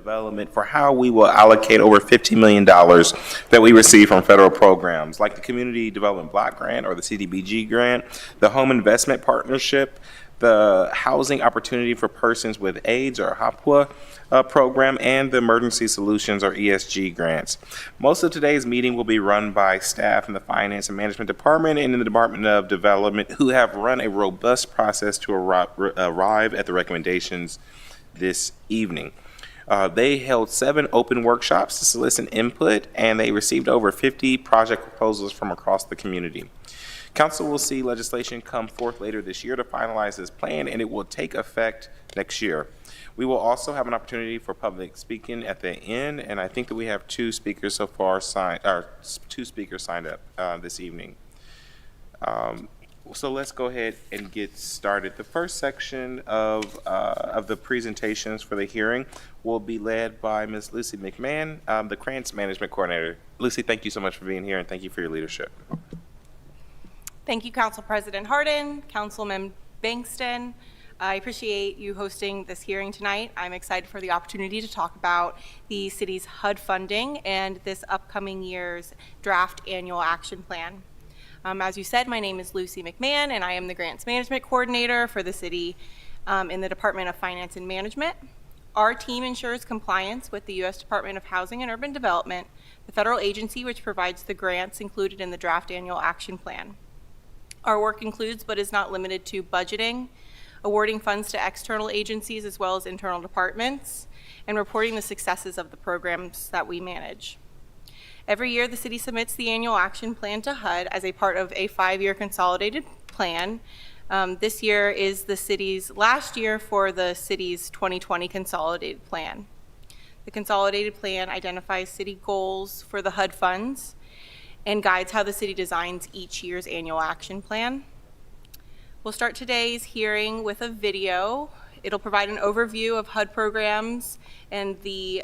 development for how we will allocate over $50 million that we receive from federal programs like the Community Development Block Grant or the CDBG grant, the Home Investment Partnership, the Housing Opportunity for Persons with AIDS or HAPWA program, and the Emergency Solutions or ESG grants. Most of today's meeting will be run by staff in the Finance and Management Department and in the Department of Development, who have run a robust process to arrive at the recommendations this evening. They held 7 open workshops to solicit input, and they received over 50 project proposals from across the community. Council will see legislation come forth later this year to finalize this plan, and it will take effect next year. We will also have an opportunity for public speaking at the end, and I think that we have 2 speakers so far signed up this evening. So let's go ahead and get started. The first section of the presentations for the hearing will be led by Ms. Lucy McMahon, the Grants Management Coordinator. Lucy, thank you so much for being here, and thank you for your leadership. Thank you, Council President Hardin, Councilman Bankston. I appreciate you hosting this hearing tonight. I'm excited for the opportunity to talk about the city's HUD funding and this upcoming year's draft annual action plan. As you said, my name is Lucy McMahon, and I am the Grants Management Coordinator for the city in the Department of Finance and Management. Our team ensures compliance with the U.S. Department of Housing and Urban Development, the federal agency which provides the grants included in the draft annual action plan. Our work includes, but is not limited to, budgeting, awarding funds to external agencies as well as internal departments, and reporting the successes of the programs that we manage. Every year, the city submits the annual action plan to HUD as a part of a 5-year consolidated plan. This year is the city's last year for the city's 2020 consolidated plan. The consolidated plan identifies city goals for the HUD funds and guides how the city designs each year's annual action plan. We'll start today's hearing with a video. It'll provide an overview of HUD programs, and the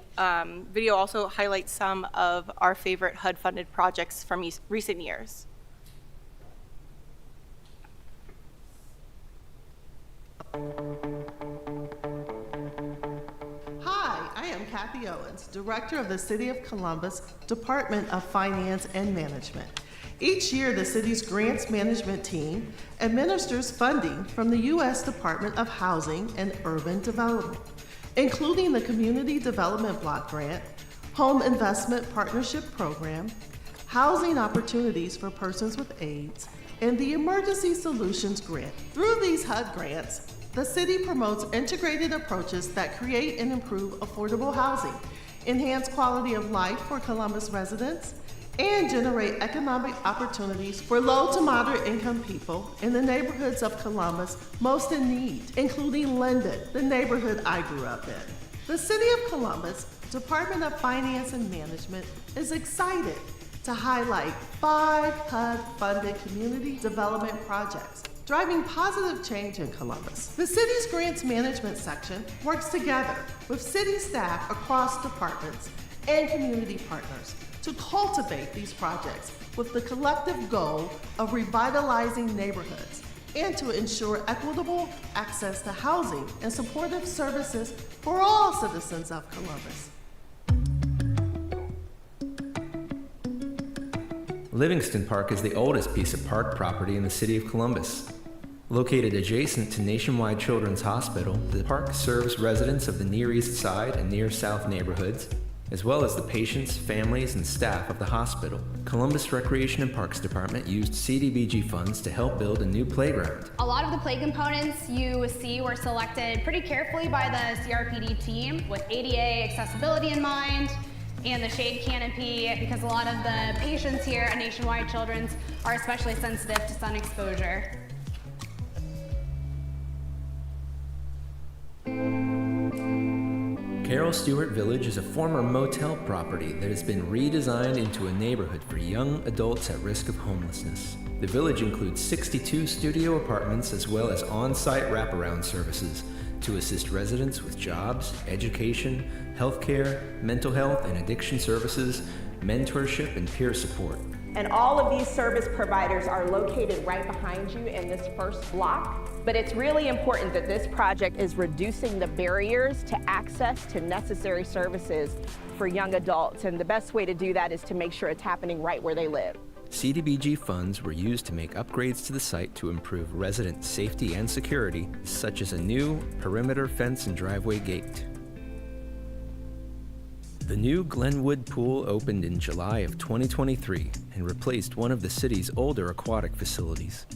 video also highlights some of our favorite HUD-funded projects from recent years. Hi, I am Kathy Owens, Director of the City of Columbus Department of Finance and Management. Each year, the city's grants management team administers funding from the U.S. Department of Housing and Urban Development, including the Community Development Block Grant, Home Investment Partnership Program, Housing Opportunities for Persons with AIDS, and the Emergency Solutions Grant. Through these HUD grants, the city promotes integrated approaches that create and improve affordable housing, enhance quality of life for Columbus residents, and generate economic opportunities for low to moderate income people in the neighborhoods of Columbus most in need, including Linden, the neighborhood I grew up in. The City of Columbus Department of Finance and Management is excited to highlight 5 HUD-funded community development projects driving positive change in Columbus. The city's grants management section works together with city staff across departments and community partners to cultivate these projects with the collective goal of revitalizing neighborhoods and to ensure equitable access to housing and supportive services for all citizens of Columbus. Livingston Park is the oldest piece of park property in the city of Columbus. Located adjacent to Nationwide Children's Hospital, the park serves residents of the Near East Side and Near South neighborhoods, as well as the patients, families, and staff of the hospital. Columbus Recreation and Parks Department used CDBG funds to help build a new playground. A lot of the play components you see were selected pretty carefully by the CRPD team with ADA accessibility in mind and the shade canopy, because a lot of the patients here at Nationwide Children's are especially sensitive to sun exposure. Carroll Stewart Village is a former motel property that has been redesigned into a neighborhood for young adults at risk of homelessness. The village includes 62 studio apartments as well as on-site wraparound services to assist residents with jobs, education, healthcare, mental health and addiction services, mentorship, and peer support. And all of these service providers are located right behind you in this first block. But it's really important that this project is reducing the barriers to access to necessary services for young adults. And the best way to do that is to make sure it's happening right where they live. CDBG funds were used to make upgrades to the site to improve resident safety and security, such as a new perimeter fence and driveway gate. The new Glenwood Pool opened in July of 2023 and replaced one of the city's older aquatic facilities.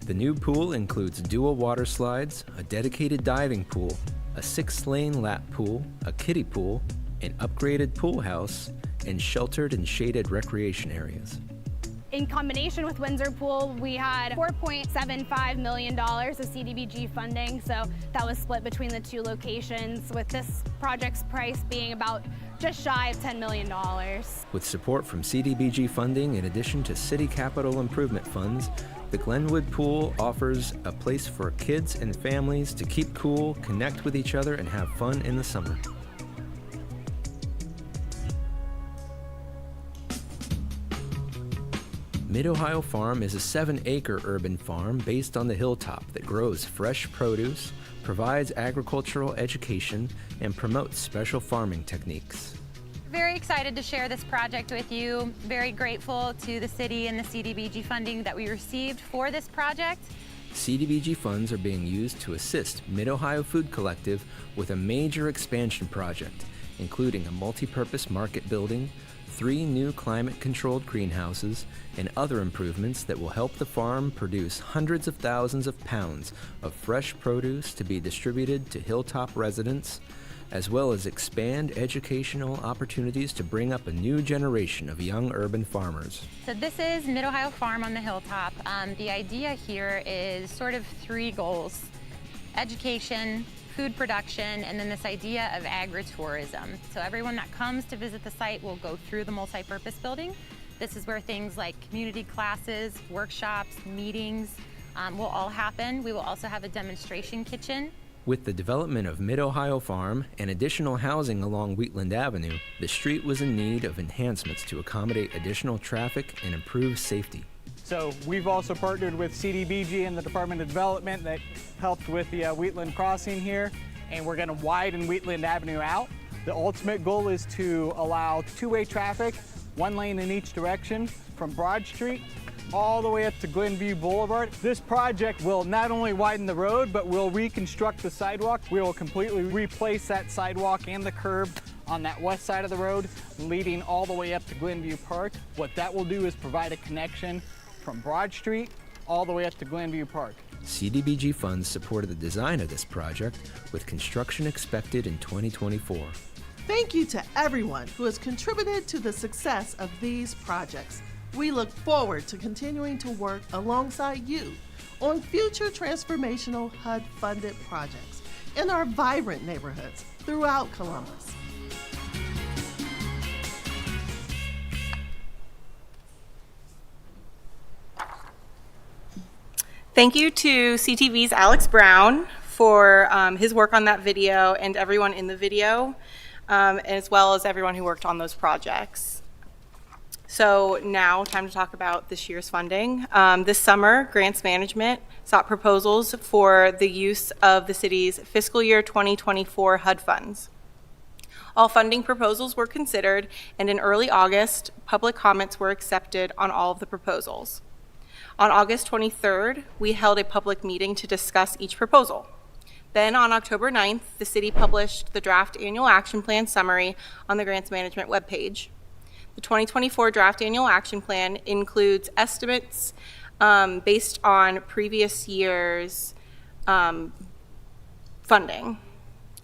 The new pool includes dual water slides, a dedicated diving pool, a 6-lane lap pool, a kiddie pool, an upgraded pool house, and sheltered and shaded recreation areas. In combination with Windsor Pool, we had $4.75 million of CDBG funding, so that was split between the two locations, with this project's price being about just shy of $10 million. With support from CDBG funding in addition to city capital improvement funds, the Glenwood Pool offers a place for kids and families to keep cool, connect with each other, and have fun in the summer. Mid-Ohio Farm is a 7-acre urban farm based on the hilltop that grows fresh produce, provides agricultural education, and promotes special farming techniques. Very excited to share this project with you. Very grateful to the city and the CDBG funding that we received for this project. CDBG funds are being used to assist Mid-Ohio Food Collective with a major expansion project, including a multi-purpose market building, 3 new climate-controlled greenhouses, and other improvements that will help the farm produce hundreds of thousands of pounds of fresh produce to be distributed to Hilltop residents, as well as expand educational opportunities to bring up a new generation of young urban farmers. So this is Mid-Ohio Farm on the Hilltop. The idea here is sort of 3 goals: education, food production, and then this idea of agritourism. So everyone that comes to visit the site will go through the multi-purpose building. This is where things like community classes, workshops, meetings will all happen. We will also have a demonstration kitchen. With the development of Mid-Ohio Farm and additional housing along Wheatland Avenue, the street was in need of enhancements to accommodate additional traffic and improve safety. So we've also partnered with CDBG and the Department of Development that helped with the Wheatland crossing here, and we're going to widen Wheatland Avenue out. The ultimate goal is to allow 2-way traffic, 1 lane in each direction, from Broad Street all the way up to Glenview Boulevard. This project will not only widen the road, but we'll reconstruct the sidewalk. We will completely replace that sidewalk and the curb on that west side of the road, leading all the way up to Glenview Park. What that will do is provide a connection from Broad Street all the way up to Glenview Park. CDBG funds supported the design of this project, with construction expected in 2024. Thank you to everyone who has contributed to the success of these projects. We look forward to continuing to work alongside you on future transformational HUD-funded projects in our vibrant neighborhoods throughout Columbus. Thank you to CTV's Alex Brown for his work on that video, and everyone in the video, as well as everyone who worked on those projects. So now, time to talk about this year's funding. This summer, Grants Management sought proposals for the use of the city's fiscal year 2024 HUD funds. All funding proposals were considered, and in early August, public comments were accepted on all of the proposals. On August 23rd, we held a public meeting to discuss each proposal. Then on October 9th, the city published the draft annual action plan summary on the Grants Management webpage. The 2024 draft annual action plan includes estimates based on previous year's funding.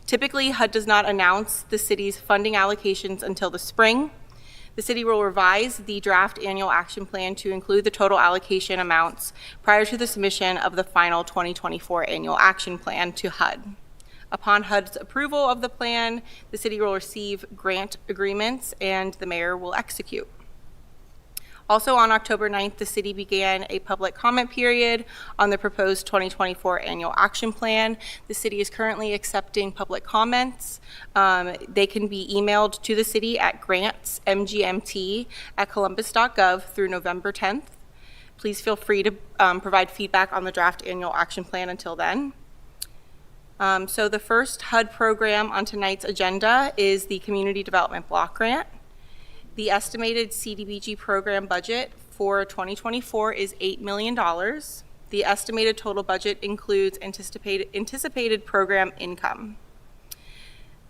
Typically, HUD does not announce the city's funding allocations until the spring. The city will revise the draft annual action plan to include the total allocation amounts prior to the submission of the final 2024 annual action plan to HUD. Upon HUD's approval of the plan, the city will receive grant agreements and the mayor will execute. Also on October 9th, the city began a public comment period on the proposed 2024 annual action plan. The city is currently accepting public comments. They can be emailed to the city at grantsmgmt@columbus.gov through November 10th. Please feel free to provide feedback on the draft annual action plan until then. So the first HUD program on tonight's agenda is the Community Development Block Grant. The estimated CDBG program budget for 2024 is $8 million. The estimated total budget includes anticipated program income.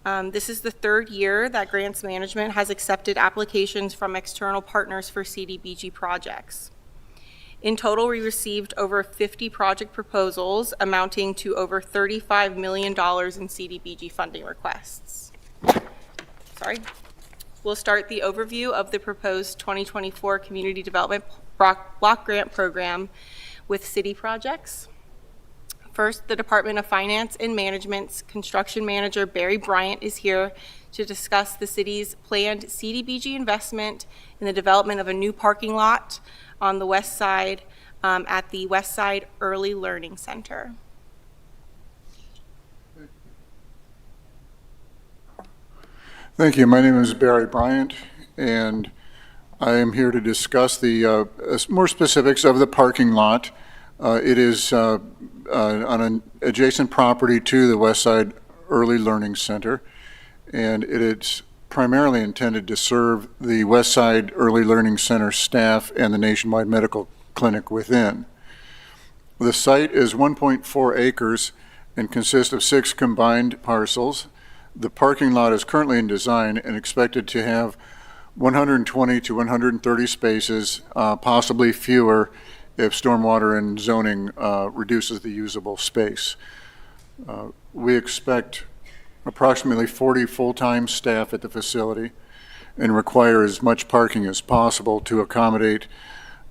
This is the third year that Grants Management has accepted applications from external partners for CDBG projects. In total, we received over 50 project proposals amounting to over $35 million in CDBG funding requests. We'll start the overview of the proposed 2024 Community Development Block Grant Program with city projects. First, the Department of Finance and Management's construction manager, Barry Bryant, is here to discuss the city's planned CDBG investment in the development of a new parking lot on the west side at the West Side Early Learning Center. Thank you. My name is Barry Bryant, and I am here to discuss the more specifics of the parking lot. It is on an adjacent property to the West Side Early Learning Center, and it is primarily intended to serve the West Side Early Learning Center staff and the Nationwide Medical Clinic within. The site is 1.4 acres and consists of 6 combined parcels. The parking lot is currently in design and expected to have 120 to 130 spaces, possibly fewer if stormwater and zoning reduces the usable space. We expect approximately 40 full-time staff at the facility and require as much parking as possible to accommodate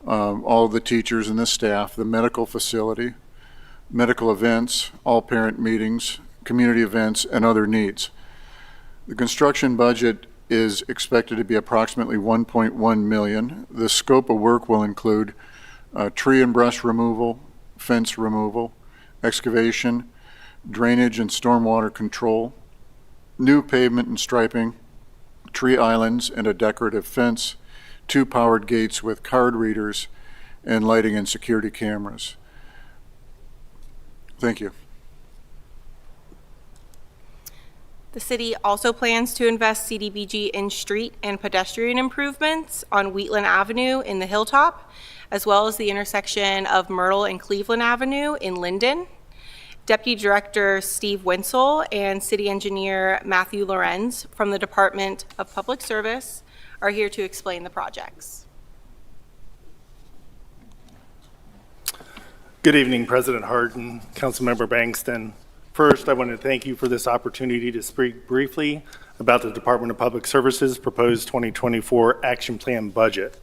all the teachers and the staff, the medical facility, medical events, all parent meetings, community events, and other needs. The construction budget is expected to be approximately $1.1 million. The scope of work will include tree and brush removal, fence removal, excavation, drainage and stormwater control, new pavement and striping, tree islands and a decorative fence, 2 powered gates with card readers, and lighting and security cameras. Thank you. The city also plans to invest CDBG in street and pedestrian improvements on Wheatland Avenue in the Hilltop, as well as the intersection of Myrtle and Cleveland Avenue in Linden. Deputy Director Steve Winsel and City Engineer Matthew Lorenz from the Department of Public Service are here to explain the projects. Good evening, President Hardin, Councilmember Bankston. First, I want to thank you for this opportunity to speak briefly about the Department of Public Services proposed 2024 action plan budget.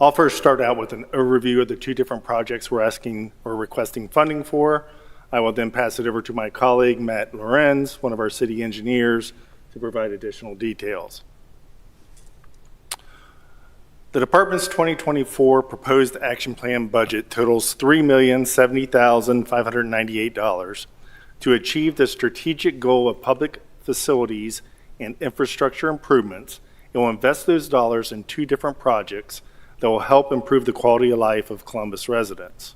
I'll first start out with an overview of the 2 different projects we're asking or requesting funding for. I will then pass it over to my colleague, Matt Lorenz, one of our city engineers, to provide additional details. The department's 2024 proposed action plan budget totals $3,070,598 to achieve the strategic goal of public facilities and infrastructure improvements. It will invest those dollars in 2 different projects that will help improve the quality of life of Columbus residents.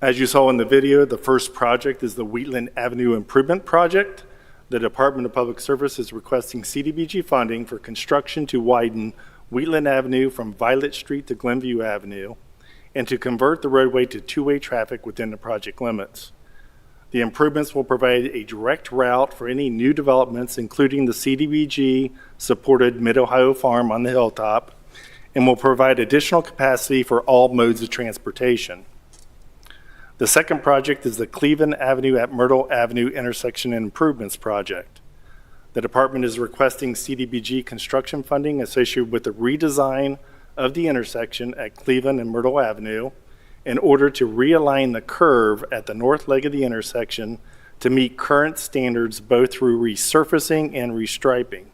As you saw in the video, the first project is the Wheatland Avenue Improvement Project. The Department of Public Service is requesting CDBG funding for construction to widen Wheatland Avenue from Violet Street to Glenview Avenue and to convert the roadway to 2-way traffic within the project limits. The improvements will provide a direct route for any new developments, including the CDBG-supported Mid-Ohio Farm on the Hilltop, and will provide additional capacity for all modes of transportation. The second project is the Cleveland Avenue at Myrtle Avenue Intersection Improvements Project. The department is requesting CDBG construction funding associated with the redesign of the intersection at Cleveland and Myrtle Avenue in order to realign the curve at the north leg of the intersection to meet current standards both through resurfacing and restriping.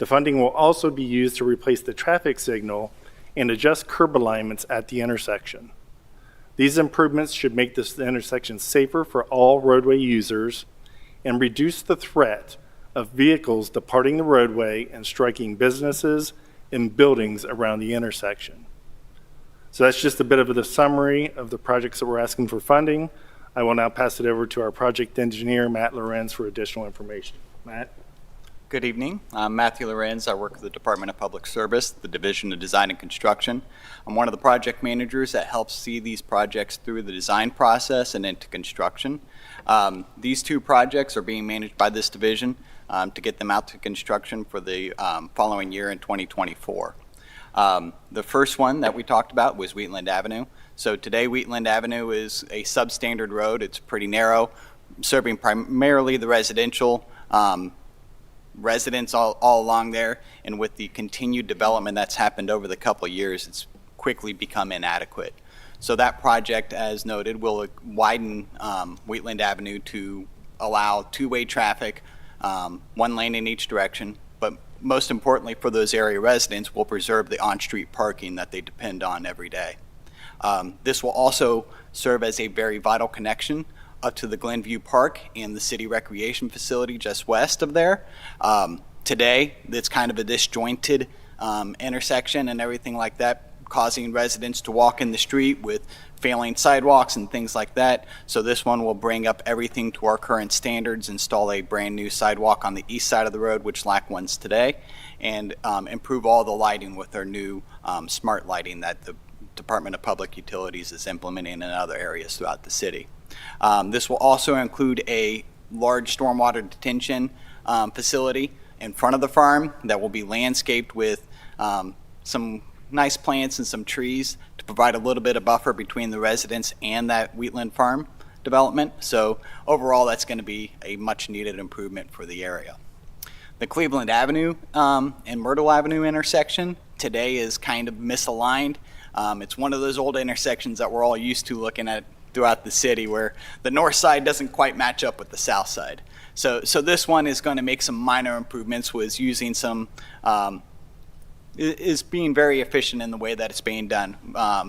The funding will also be used to replace the traffic signal and adjust curb alignments at the intersection. These improvements should make this intersection safer for all roadway users and reduce the threat of vehicles departing the roadway and striking businesses and buildings around the intersection. So that's just a bit of the summary of the projects that we're asking for funding. I will now pass it over to our project engineer, Matt Lorenz, for additional information. Matt? Good evening. I'm Matthew Lorenz. I work with the Department of Public Service, the Division of Design and Construction. I'm one of the project managers that helps see these projects through the design process and into construction. These two projects are being managed by this division to get them out to construction for the following year in 2024. The first one that we talked about was Wheatland Avenue. So today Wheatland Avenue is a substandard road. It's pretty narrow, serving primarily the residential residents all along there, and with the continued development that's happened over the couple of years, it's quickly become inadequate. So that project, as noted, will widen Wheatland Avenue to allow two-way traffic, one lane in each direction, but most importantly for those area residents, will preserve the on-street parking that they depend on every day. This will also serve as a very vital connection up to the Glenview Park and the city recreation facility just west of there. Today, it's kind of a disjointed intersection and everything like that, causing residents to walk in the street with failing sidewalks and things like that. So this one will bring up everything to our current standards, install a brand new sidewalk on the east side of the road, which lack ones today, and improve all the lighting with our new smart lighting that the Department of Public Utilities is implementing in other areas throughout the city. This will also include a large stormwater detention facility in front of the farm that will be landscaped with some nice plants and some trees to provide a little bit of buffer between the residents and that Wheatland farm development. So overall, that's going to be a much needed improvement for the area. The Cleveland Avenue and Myrtle Avenue intersection today is kind of misaligned. It's one of those old intersections that we're all used to looking at throughout the city, where the north side doesn't quite match up with the south side. So this one is going to make some minor improvements, was using some, is being very efficient in the way that it's being done.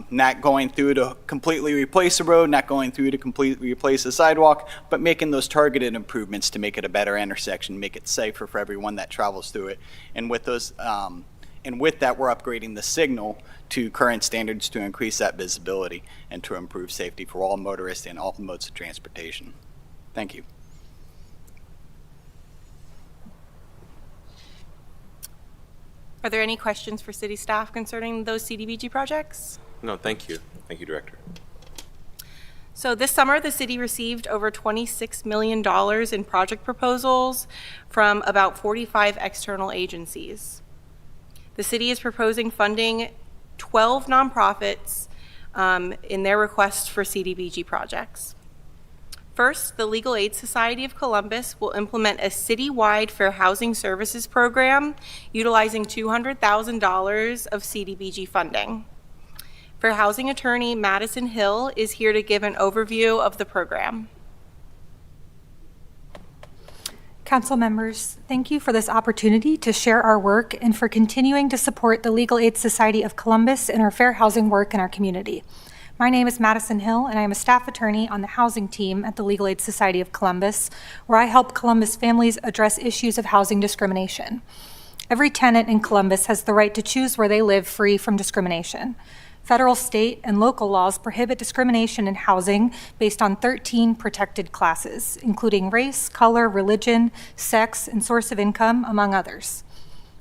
Not going through to completely replace the road, not going through to completely replace the sidewalk, but making those targeted improvements to make it a better intersection, make it safer for everyone that travels through it. And with those, and with that, we're upgrading the signal to current standards to increase that visibility and to improve safety for all motorists and all modes of transportation. Thank you. Are there any questions for city staff concerning those CDBG projects? No, thank you. Thank you, Director. So this summer, the city received over $26 million in project proposals from about 45 external agencies. The city is proposing funding 12 nonprofits in their request for CDBG projects. First, the Legal Aid Society of Columbus will implement a citywide fair housing services program utilizing $200,000 of CDBG funding. Fair housing attorney Madison Hill is here to give an overview of the program. Council members, thank you for this opportunity to share our work and for continuing to support the Legal Aid Society of Columbus in our fair housing work in our community. My name is Madison Hill, and I am a staff attorney on the housing team at the Legal Aid Society of Columbus, where I help Columbus families address issues of housing discrimination. Every tenant in Columbus has the right to choose where they live free from discrimination. Federal, state, and local laws prohibit discrimination in housing based on 13 protected classes, including race, color, religion, sex, and source of income, among others.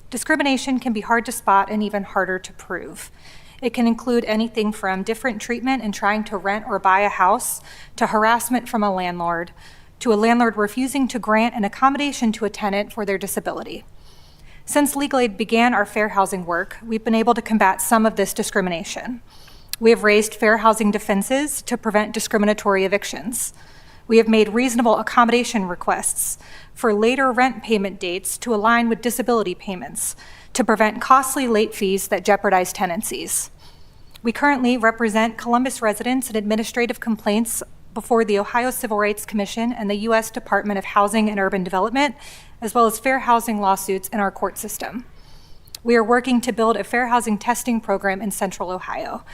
Discrimination can be hard to spot and even harder to prove. It can include anything from different treatment in trying to rent or buy a house, to harassment from a landlord refusing to grant an accommodation to a tenant for their disability. Since Legal Aid began our fair housing work, we've been able to combat some of this discrimination. We have raised fair housing defenses to prevent discriminatory evictions. We have made reasonable accommodation requests for later rent payment dates to align with disability payments to prevent costly late fees that jeopardize tenancies. We currently represent Columbus residents in administrative complaints before the Ohio Civil Rights Commission and the U.S. Department of Housing and Urban Development, as well as fair housing lawsuits in our court system. We are working to build a fair housing testing program in Central Ohio.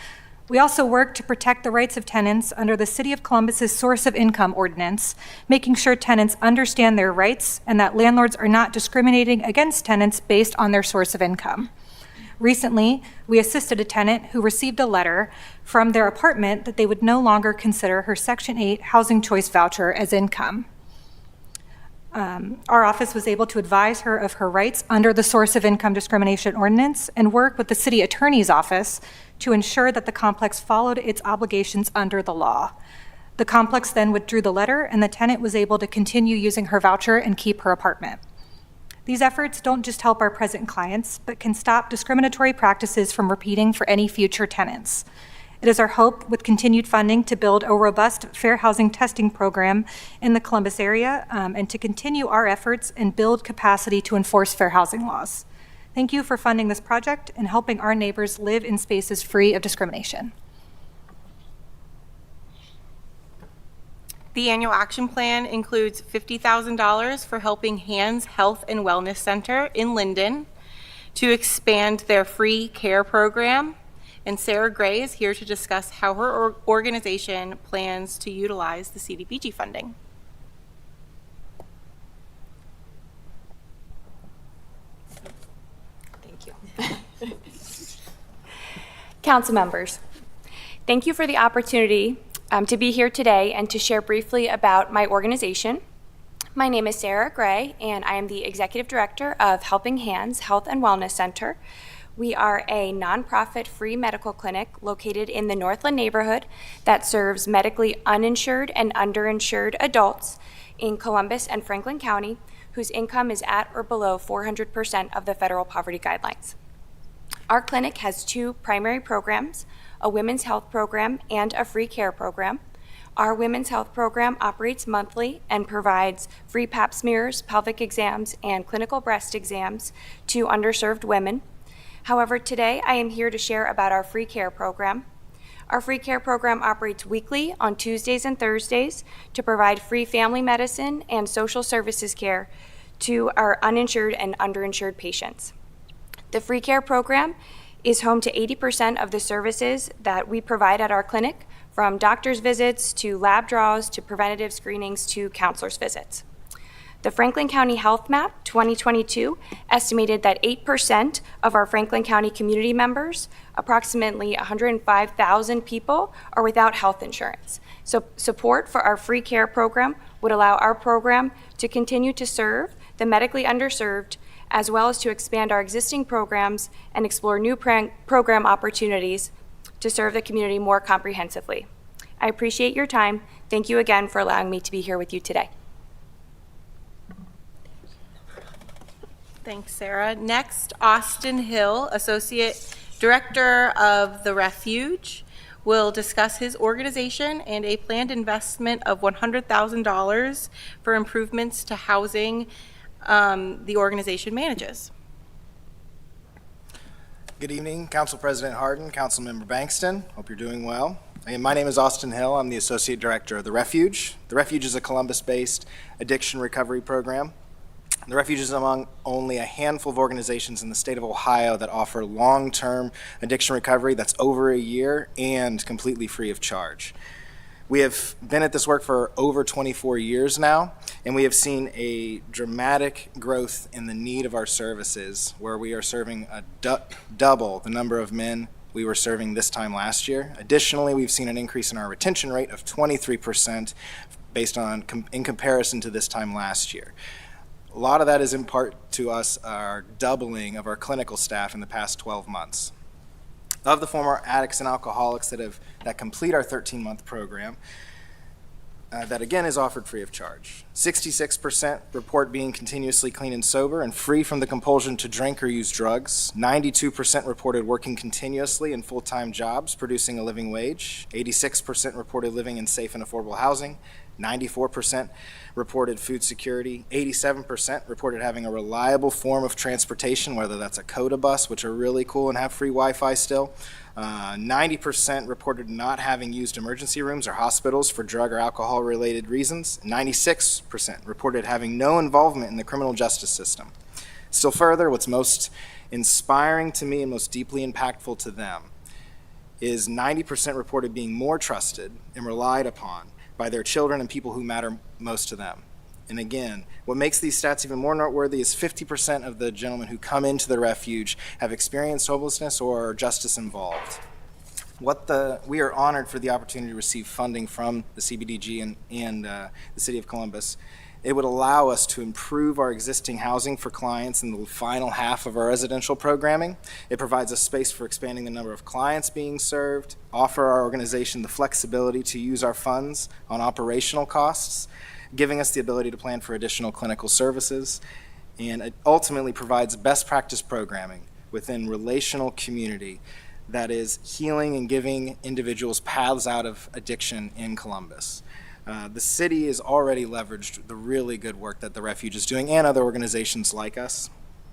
We also work to protect the rights of tenants under the City of Columbus's source of income ordinance, making sure tenants understand their rights and that landlords are not discriminating against tenants based on their source of income. Recently, we assisted a tenant who received a letter from their apartment that they would no longer consider her Section 8 housing choice voucher as income. Our office was able to advise her of her rights under the source of income discrimination ordinance and work with the city attorney's office to ensure that the complex followed its obligations under the law. The complex then withdrew the letter, and the tenant was able to continue using her voucher and keep her apartment. These efforts don't just help our present clients, but can stop discriminatory practices from repeating for any future tenants. It is our hope, with continued funding, to build a robust fair housing testing program in the Columbus area and to continue our efforts and build capacity to enforce fair housing laws. Thank you for funding this project and helping our neighbors live in spaces free of discrimination. The annual action plan includes $50,000 for Helping Hands Health and Wellness Center in Linden to expand their free care program. And Sarah Gray is here to discuss how her organization plans to utilize the CDBG funding. Thank you. Council members, thank you for the opportunity to be here today and to share briefly about my organization. My name is Sarah Gray, and I am the Executive Director of Helping Hands Health and Wellness Center. We are a nonprofit free medical clinic located in the Northland neighborhood that serves medically uninsured and underinsured adults in Columbus and Franklin County whose income is at or below 400% of the federal poverty guidelines. Our clinic has two primary programs, a women's health program and a free care program. Our women's health program operates monthly and provides free pap smears, pelvic exams, and clinical breast exams to underserved women. However, today I am here to share about our free care program. Our free care program operates weekly on Tuesdays and Thursdays to provide free family medicine and social services care to our uninsured and underinsured patients. The free care program is home to 80% of the services that we provide at our clinic, from doctor's visits to lab draws to preventative screenings to counselor's visits. The Franklin County Health Map 2022 estimated that 8% of our Franklin County community members, approximately 105,000 people, are without health insurance. So support for our free care program would allow our program to continue to serve the medically underserved, as well as to expand our existing programs and explore new program opportunities to serve the community more comprehensively. I appreciate your time. Thank you again for allowing me to be here with you today. Thanks, Sarah. Next, Austin Hill, Associate Director of The Refuge, will discuss his organization and a planned investment of $100,000 for improvements to housing the organization manages. Good evening, Council President Hardin, Councilmember Bankston. Hope you're doing well. Again, my name is Austin Hill. I'm the Associate Director of The Refuge. The Refuge is a Columbus-based addiction recovery program. The Refuge is among only a handful of organizations in the state of Ohio that offer long-term addiction recovery that's over a year and completely free of charge. We have been at this work for over 24 years now, and we have seen a dramatic growth in the need of our services, where we are serving a double the number of men we were serving this time last year. Additionally, we've seen an increase in our retention rate of 23% based on in comparison to this time last year. A lot of that is in part to us, our doubling of our clinical staff in the past 12 months. Of the former addicts and alcoholics that complete our 13-month program, that again is offered free of charge. 66% report being continuously clean and sober and free from the compulsion to drink or use drugs. 92% reported working continuously in full-time jobs, producing a living wage. 86% reported living in safe and affordable housing. 94% reported food security. 87% reported having a reliable form of transportation, whether that's a CODA bus, which are really cool and have free Wi-Fi still, 90% reported not having used emergency rooms or hospitals for drug or alcohol-related reasons. 96% reported having no involvement in the criminal justice system. Still further, what's most inspiring to me and most deeply impactful to them is 90% reported being more trusted and relied upon by their children and people who matter most to them. And again, what makes these stats even more noteworthy is 50% of the gentlemen who come into the refuge have experienced homelessness or are justice involved. We are honored for the opportunity to receive funding from the CBDG and the City of Columbus. It would allow us to improve our existing housing for clients in the final half of our residential programming. It provides a space for expanding the number of clients being served, offer our organization the flexibility to use our funds on operational costs, giving us the ability to plan for additional clinical services, and it ultimately provides best practice programming within relational community that is healing and giving individuals paths out of addiction in Columbus. The city has already leveraged the really good work that the Refuge is doing and other organizations like us.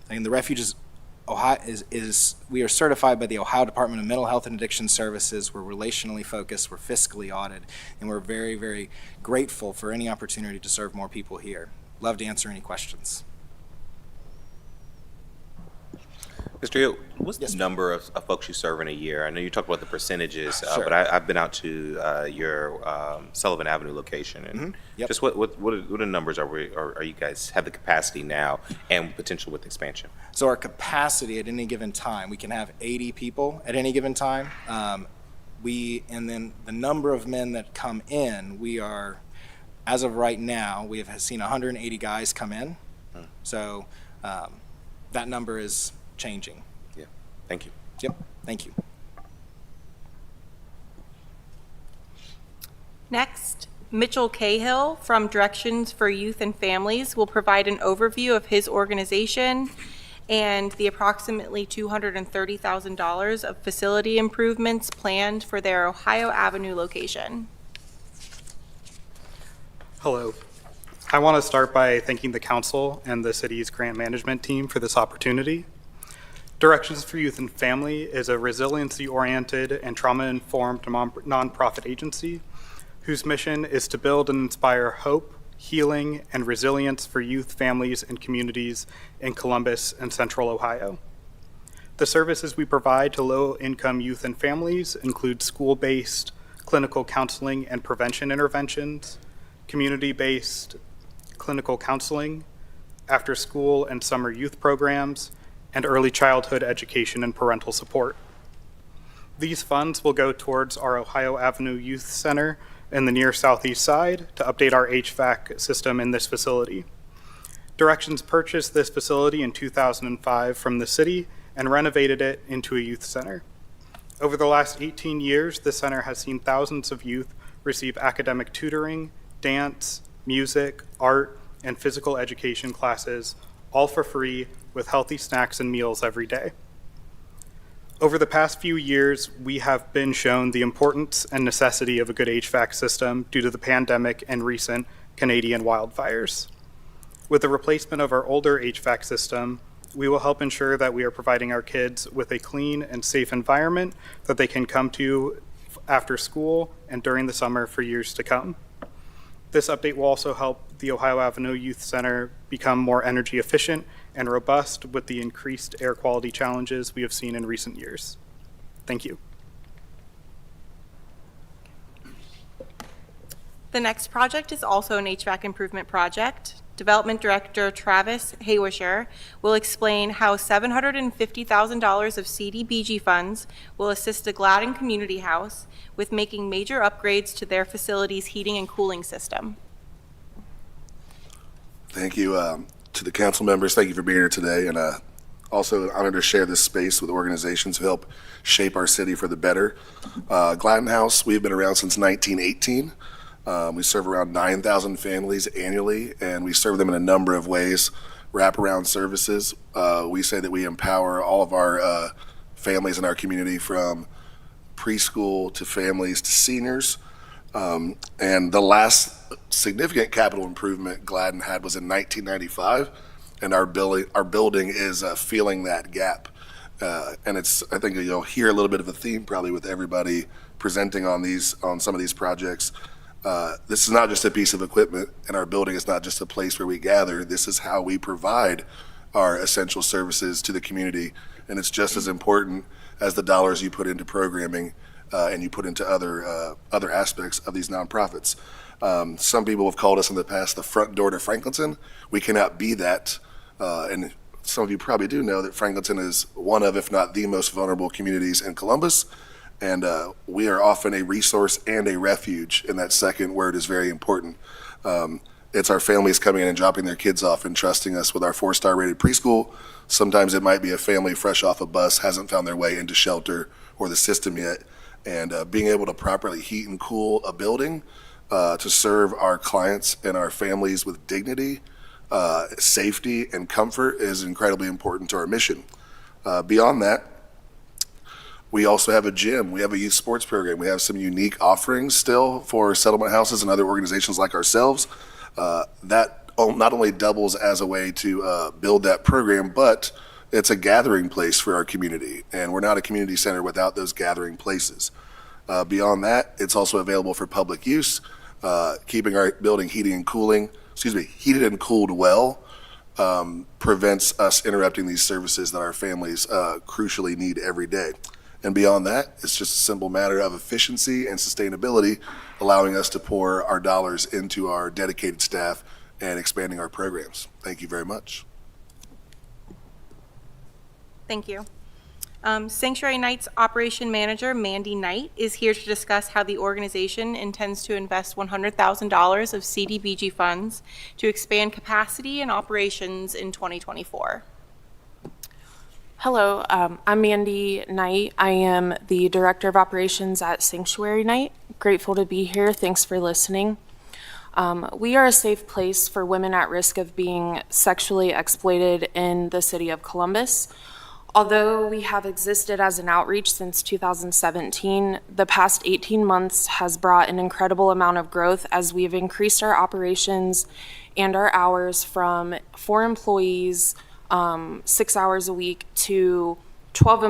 And the Refuge we are certified by the Ohio Department of Mental Health and Addiction Services. We're relationally focused, we're fiscally audited, and we're very, very grateful for any opportunity to serve more people here. Love to answer any questions. Mr. Hill, what's Yes, the number of folks you serve in a year? I know you talked about the percentages, Sure. but I've been out to your Sullivan Avenue location, and Yep. just what are the numbers are you guys have the capacity now and potential with expansion? So our capacity at any given time, we can have 80 people at any given time. And then the number of men that come in, we are, as of right now, we have seen 180 guys come in. So that number is changing. Yeah, thank you. Yep, thank you. Next, Mitchell Cahill from Directions for Youth and Families will provide an overview of his organization and the approximately $230,000 of facility improvements planned for their Ohio Avenue location. Hello. I want to start by thanking the council and the city's grant management team for this opportunity. Directions for Youth and Family is a resiliency-oriented and trauma-informed nonprofit agency whose mission is to build and inspire hope, healing, and resilience for youth, families, and communities in Columbus and Central Ohio. The services we provide to low-income youth and families include school-based clinical counseling and prevention interventions, community-based clinical counseling, after-school and summer youth programs, and early childhood education and parental support. These funds will go towards our Ohio Avenue Youth Center in the near southeast side to update our HVAC system in this facility. Directions purchased this facility in 2005 from the city and renovated it into a youth center. Over the last 18 years, the center has seen thousands of youth receive academic tutoring, dance, music, art, and physical education classes, all for free, with healthy snacks and meals every day. Over the past few years, we have been shown the importance and necessity of a good HVAC system due to the pandemic and recent Canadian wildfires. With the replacement of our older HVAC system, we will help ensure that we are providing our kids with a clean and safe environment that they can come to after school and during the summer for years to come. This update will also help the Ohio Avenue Youth Center become more energy efficient and robust with the increased air quality challenges we have seen in recent years. Thank you. The next project is also an HVAC improvement project. Development Director Travis Haywisher will explain how $750,000 of CDBG funds will assist the Gladden Community House with making major upgrades to their facility's heating and cooling system. Thank you to the council members. Thank you for being here today, and also honored to share this space with organizations who help shape our city for the better. Gladden House, we've been around since 1918. We serve around 9,000 families annually, and we serve them in a number of ways. Wraparound services. We say that we empower all of our families in our community, from preschool to families to seniors. And the last significant capital improvement Gladden had was in 1995, and our building is filling that gap. And I think you'll hear a little bit of a theme probably with everybody presenting on some of these projects. This is not just a piece of equipment, and our building is not just a place where we gather. This is how we provide our essential services to the community, and it's just as important as the dollars you put into programming and you put into other aspects of these nonprofits. Some people have called us in the past the front door to Franklinton. We cannot be that, and some of you probably do know that Franklinton is one of, if not the most vulnerable communities in Columbus, and we are often a resource and a refuge, and that second word is very important. It's our families coming in and dropping their kids off and trusting us with our 4-star rated preschool. Sometimes it might be a family fresh off a bus, hasn't found their way into shelter or the system yet, and being able to properly heat and cool a building to serve our clients and our families with dignity, safety, and comfort is incredibly important to our mission. Beyond that, we also have a gym. We have a youth sports program. We have some unique offerings still for settlement houses and other organizations like ourselves. That not only doubles as a way to build that program, but it's a gathering place for our community. And we're not a community center without those gathering places. Beyond that, it's also available for public use, keeping our building heated and cooled well, prevents us interrupting these services that our families crucially need every day. And beyond that, it's just a simple matter of efficiency and sustainability, allowing us to pour our dollars into our dedicated staff and expanding our programs. Thank you very much. Thank you. Sanctuary Night's Operation Manager, Mandy Knight, is here to discuss how the organization intends to invest $100,000 of CDBG funds to expand capacity and operations in 2024. Hello, I'm Mandy Knight. I am the Director of Operations at Sanctuary Night. Grateful to be here. Thanks for listening. We are a safe place for women at risk of being sexually exploited in the city of Columbus. Although we have existed as an outreach since 2017, the past 18 months has brought an incredible amount of growth as we've increased our operations and our hours from 4 employees 6 hours a week to 12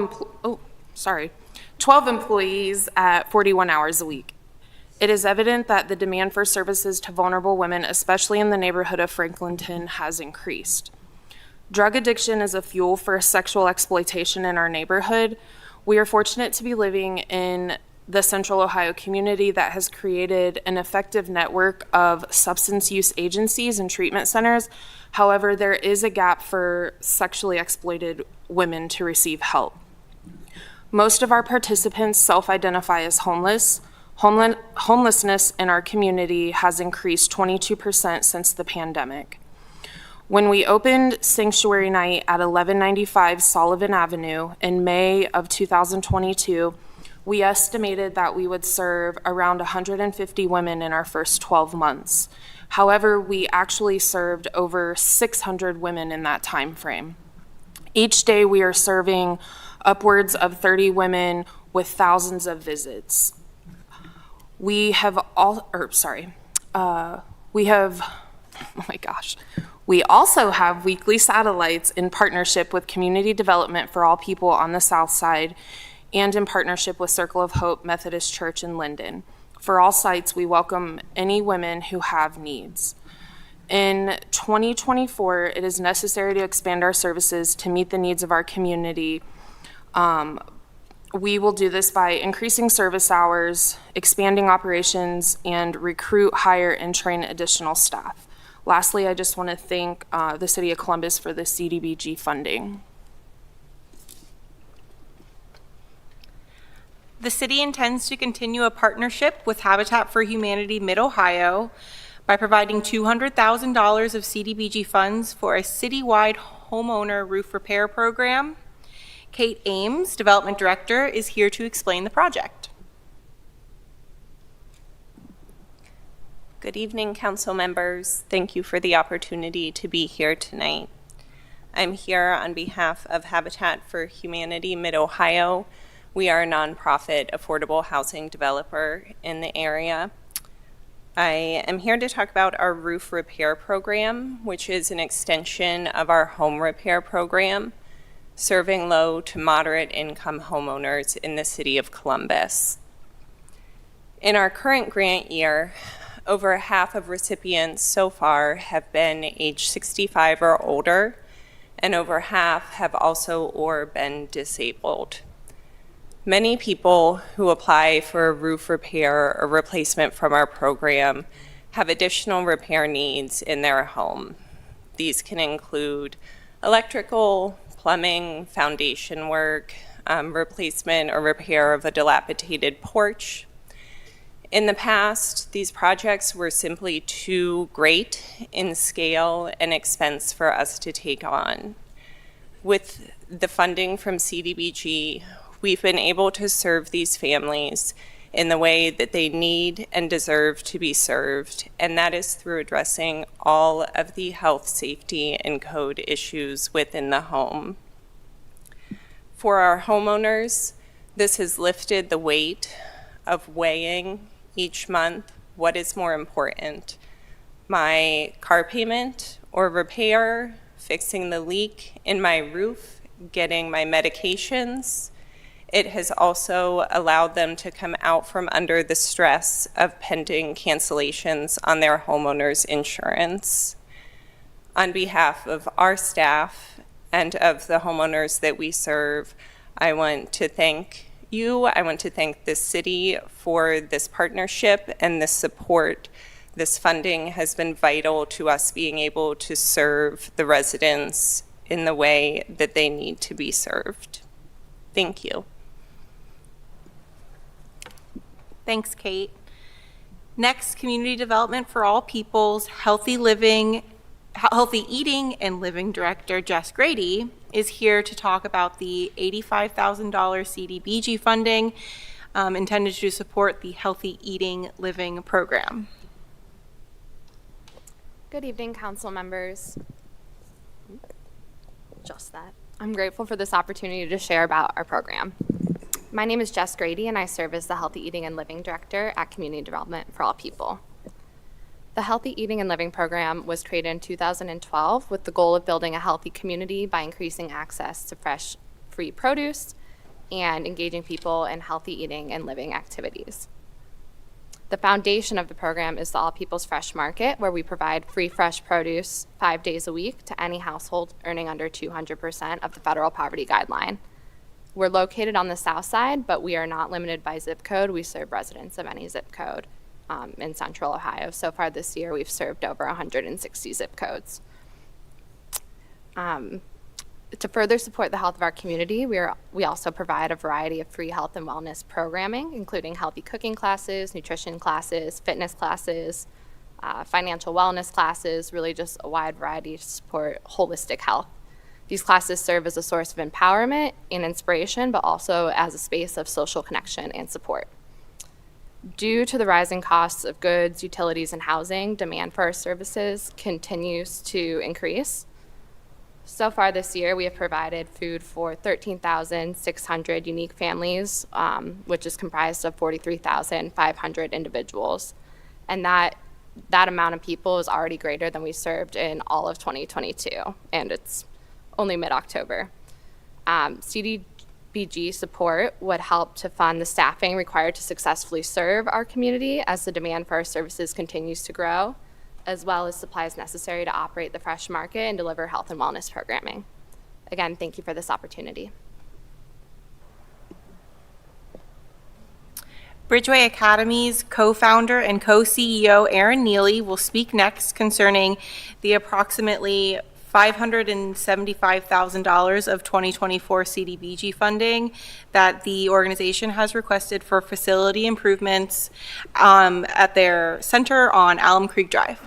employees at 41 hours a week. It is evident that the demand for services to vulnerable women, especially in the neighborhood of Franklinton, has increased. Drug addiction is a fuel for sexual exploitation in our neighborhood. We are fortunate to be living in the Central Ohio community that has created an effective network of substance use agencies and treatment centers. However, there is a gap for sexually exploited women to receive help. Most of our participants self-identify as homeless. Homelessness in our community has increased 22% since the pandemic. When we opened Sanctuary Night at 1195 Sullivan Avenue in May of 2022, we estimated that we would serve around 150 women in our first 12 months. However, we actually served over 600 women in that time frame. Each day we are serving upwards of 30 women with thousands of visits. We also have weekly satellites in partnership with Community Development for All People on the South Side and in partnership with Circle of Hope Methodist Church in Linden. For all sites, we welcome any women who have needs. In 2024, it is necessary to expand our services to meet the needs of our community. We will do this by increasing service hours, expanding operations, and recruit, hire, and train additional staff. Lastly, I just want to thank the City of Columbus for the CDBG funding. The city intends to continue a partnership with Habitat for Humanity Mid-Ohio by providing $200,000 of CDBG funds for a citywide homeowner roof repair program. Kate Ames, Development Director, is here to explain the project. Good evening, council members. Thank you for the opportunity to be here tonight. I'm here on behalf of Habitat for Humanity Mid-Ohio. We are a nonprofit affordable housing developer in the area. I am here to talk about our roof repair program, which is an extension of our home repair program. serving low to moderate income homeowners in the city of Columbus. In our current grant year, over half of recipients so far have been age 65 or older, and over half have also or been disabled. Many people who apply for a roof repair or replacement from our program have additional repair needs in their home. These can include electrical, plumbing, foundation work, replacement or repair of a dilapidated porch. In the past, these projects were simply too great in scale and expense for us to take on. With the funding from CDBG, we've been able to serve these families in the way that they need and deserve to be served, and that is through addressing all of the health, safety, and code issues within the home. For our homeowners, this has lifted the weight of weighing each month what is more important, my car payment or repair, fixing the leak in my roof, getting my medications. It has also allowed them to come out from under the stress of pending cancellations on their homeowner's insurance. On behalf of our staff and of the homeowners that we serve, I want to thank you. I want to thank the city for this partnership and this support. This funding has been vital to us being able to serve the residents in the way that they need to be served. Thank you. Thanks, Kate. Next, Community Development for All People's Healthy Eating and Living Director, Jess Grady, is here to talk about the $85,000 CDBG funding intended to support the Healthy Eating Living program. Good evening, council members. Just that. I'm grateful for this opportunity to share about our program. My name is Jess Grady, and I serve as the Healthy Eating and Living Director at Community Development for All People. The Healthy Eating and Living program was created in 2012 with the goal of building a healthy community by increasing access to fresh, free produce and engaging people in healthy eating and living activities. The foundation of the program is the All People's Fresh Market, where we provide free fresh produce 5 days a week to any household earning under 200% of the federal poverty guideline. We're located on the south side, but we are not limited by zip code. We serve residents of any zip code in central Ohio. So far this year, we've served over 160 zip codes. To further support the health of our community, we also provide a variety of free health and wellness programming, including healthy cooking classes, nutrition classes, fitness classes, financial wellness classes, really just a wide variety to support holistic health. These classes serve as a source of empowerment and inspiration, but also as a space of social connection and support. Due to the rising costs of goods, utilities, and housing, demand for our services continues to increase. So far this year, we have provided food for 13,600 unique families, which is comprised of 43,500 individuals. And that amount of people is already greater than we served in all of 2022, and it's only mid-October. CDBG support would help to fund the staffing required to successfully serve our community as the demand for our services continues to grow, as well as supplies necessary to operate the fresh market and deliver health and wellness programming. Again, thank you for this opportunity. Bridgeway Academy's co-founder and co-CEO Erin Neely will speak next concerning the approximately $575,000 of 2024 CDBG funding that the organization has requested for facility improvements at their center on Alum Creek Drive.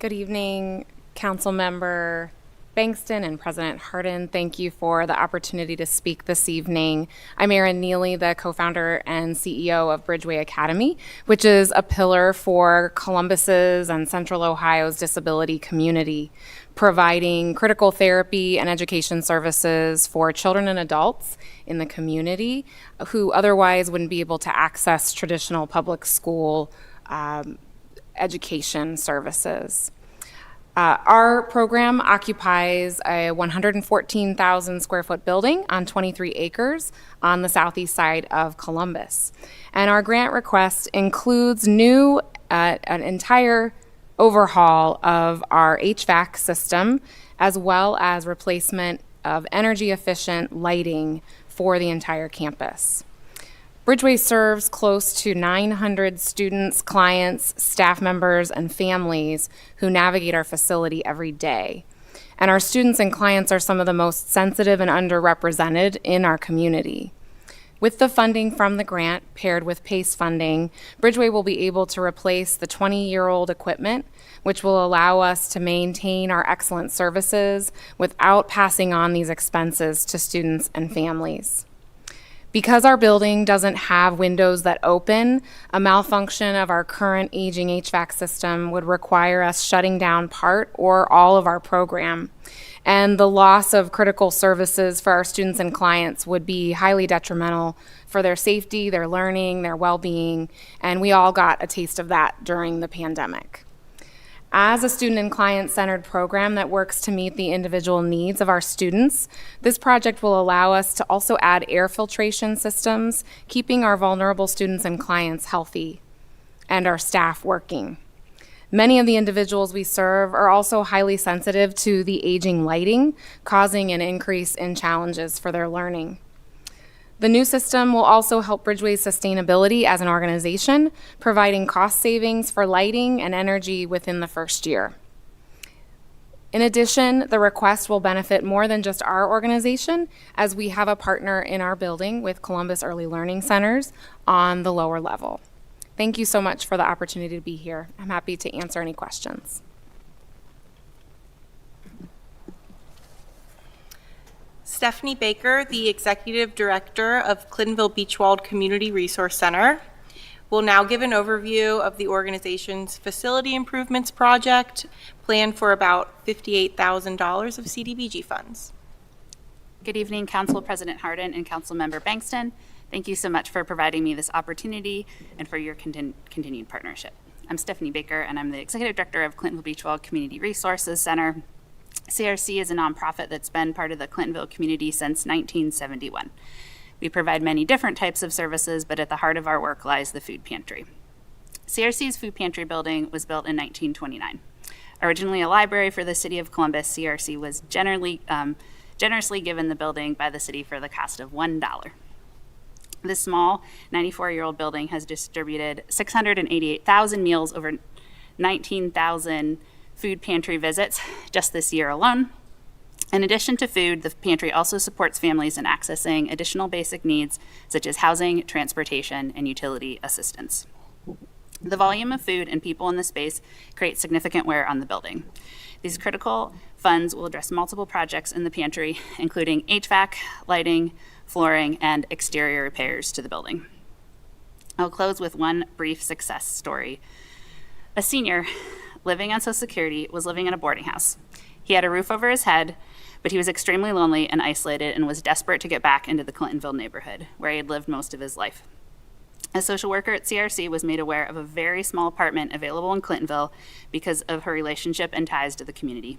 Good evening, Council Member Bankston and President Hardin. Thank you for the opportunity to speak this evening. I'm Erin Neely, the co-founder and CEO of Bridgeway Academy, which is a pillar for Columbus's and Central Ohio's disability community, providing critical therapy and education services for children and adults in the community who otherwise wouldn't be able to access traditional public school education services. Our program occupies a 114,000 square foot building on 23 acres on the southeast side of Columbus. And our grant request includes an entire overhaul of our HVAC system, as well as replacement of energy efficient lighting for the entire campus. Bridgeway serves close to 900 students, clients, staff members, and families who navigate our facility every day. And our students and clients are some of the most sensitive and underrepresented in our community. With the funding from the grant paired with PACE funding, Bridgeway will be able to replace the 20-year-old equipment, which will allow us to maintain our excellent services without passing on these expenses to students and families. Because our building doesn't have windows that open, a malfunction of our current aging HVAC system would require us shutting down part or all of our program. And the loss of critical services for our students and clients would be highly detrimental for their safety, their learning, their well-being, and we all got a taste of that during the pandemic. As a student and client-centered program that works to meet the individual needs of our students, this project will allow us to also add air filtration systems, keeping our vulnerable students and clients healthy and our staff working. Many of the individuals we serve are also highly sensitive to the aging lighting, causing an increase in challenges for their learning. The new system will also help Bridgeway's sustainability as an organization, providing cost savings for lighting and energy within the first year. In addition, the request will benefit more than just our organization, as we have a partner in our building with Columbus Early Learning Centers on the lower level. Thank you so much for the opportunity to be here. I'm happy to answer any questions. Stephanie Baker, the Executive Director of Clintonville Beachwald Community Resource Center, will now give an overview of the organization's facility improvements project, planned for about $58,000 of CDBG funds. Good evening, Council President Hardin and Council Member Bankston. Thank you so much for providing me this opportunity and for your continued partnership. I'm Stephanie Baker, and I'm the Executive Director of Clintonville Beachwald Community Resources Center. CRC is a nonprofit that's been part of the Clintonville community since 1971. We provide many different types of services, but at the heart of our work lies the food pantry. CRC's food pantry building was built in 1929. Originally a library for the city of Columbus, CRC was generously given the building by the city for the cost of $1. This small 94-year-old building has distributed 688,000 meals over 19,000 food pantry visits just this year alone. In addition to food, the pantry also supports families in accessing additional basic needs such as housing, transportation, and utility assistance. The volume of food and people in the space creates significant wear on the building. These critical funds will address multiple projects in the pantry, including HVAC, lighting, flooring, and exterior repairs to the building. I'll close with one brief success story. A senior living on Social Security was living in a boarding house. He had a roof over his head, but he was extremely lonely and isolated and was desperate to get back into the Clintonville neighborhood, where he had lived most of his life. A social worker at CRC was made aware of a very small apartment available in Clintonville because of her relationship and ties to the community.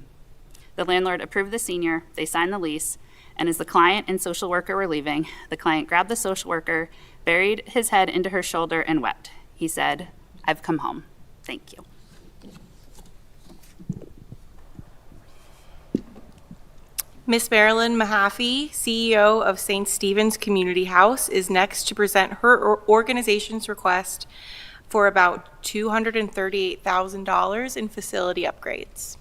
The landlord approved the senior, they signed the lease, and as the client and social worker were leaving, the client grabbed the social worker, buried his head into her shoulder, and wept. He said, "I've come home. Thank you." Ms. Marilyn Mahaffey, CEO of St. Stephen's Community House, is next to present her organization's request for about $238,000 in facility upgrades.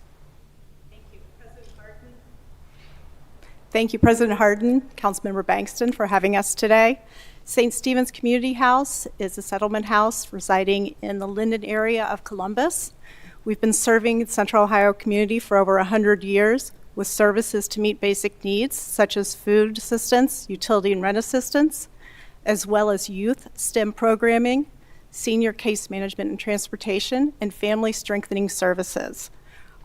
Thank you, President Hardin, Councilmember Bankston, for having us today. St. Stephen's Community House is a settlement house residing in the Linden area of Columbus. We've been serving the Central Ohio community for over 100 years with services to meet basic needs such as food assistance, utility and rent assistance, as well as youth STEM programming, senior case management and transportation, and family strengthening services.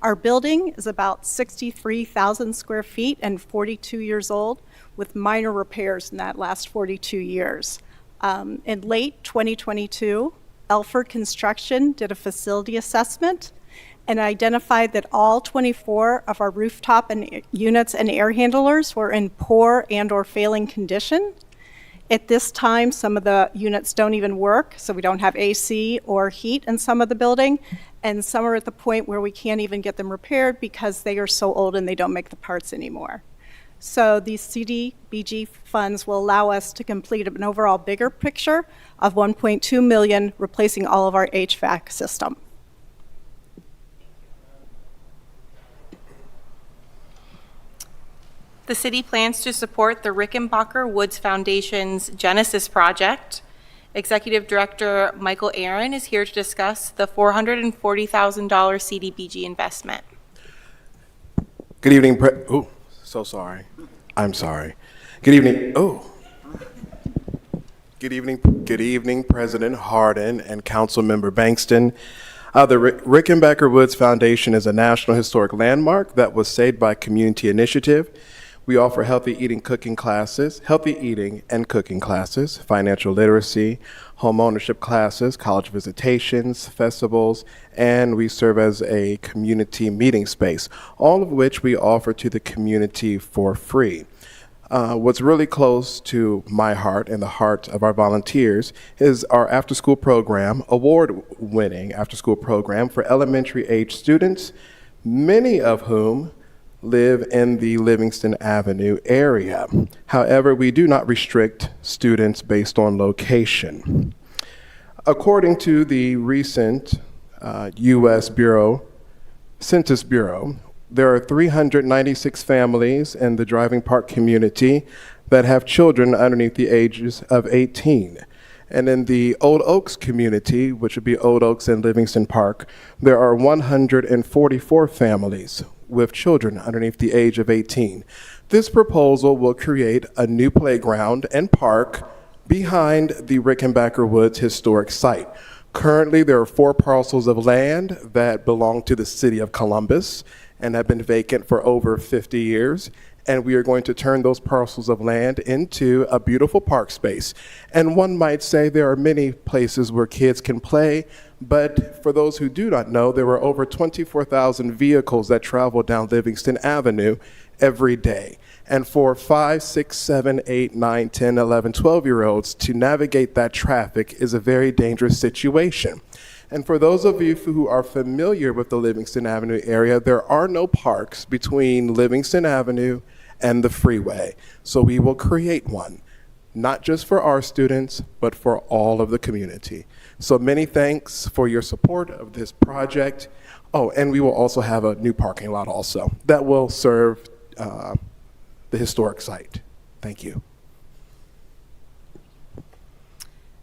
Our building is about 63,000 square feet and 42 years old, with minor repairs in that last 42 years. In late 2022, Elford Construction did a facility assessment, and identified that all 24 of our rooftop units and air handlers were in poor and/or failing condition. At this time, some of the units don't even work, so we don't have AC or heat in some of the building, and some are at the point where we can't even get them repaired because they are so old and they don't make the parts anymore. So these CDBG funds will allow us to complete an overall bigger picture of $1.2 million, replacing all of our HVAC system. The city plans to support the Rickenbacker Woods Foundation's Genesis project. Executive Director Michael Aaron is here to discuss the $440,000 CDBG investment. Good evening. Oh, so sorry. I'm sorry. Good evening. Oh. Good evening, President Hardin and Councilmember Bankston. The Rickenbacker Woods Foundation is a National Historic Landmark that was saved by Community Initiative. We offer healthy eating and cooking classes, financial literacy, home ownership classes, college visitations, festivals, and we serve as a community meeting space, all of which we offer to the community for free. What's really close to my heart and the heart of our volunteers is our after-school program, award-winning after-school program for elementary age students, many of whom live in the Livingston Avenue area. However, we do not restrict students based on location. According to the recent U.S. Census Bureau, there are 396 families in the Driving Park community that have children underneath the ages of 18. And in the Old Oaks community, which would be Old Oaks and Livingston Park, there are 144 families with children underneath the age of 18. This proposal will create a new playground and park behind the Rickenbacker Woods historic site. Currently, there are 4 parcels of land that belong to the city of Columbus and have been vacant for over 50 years. And we are going to turn those parcels of land into a beautiful park space. And one might say there are many places where kids can play, but for those who do not know, there were over 24,000 vehicles that travel down Livingston Avenue every day. And for 5, 6, 7, 8, 9, 10, 11, 12-year-olds to navigate that traffic is a very dangerous situation. And for those of you who are familiar with the Livingston Avenue area, there are no parks between Livingston Avenue and the freeway. So we will create one, not just for our students, but for all of the community. So many thanks for your support of this project. Oh, and we will also have a new parking lot also that will serve the historic site. Thank you.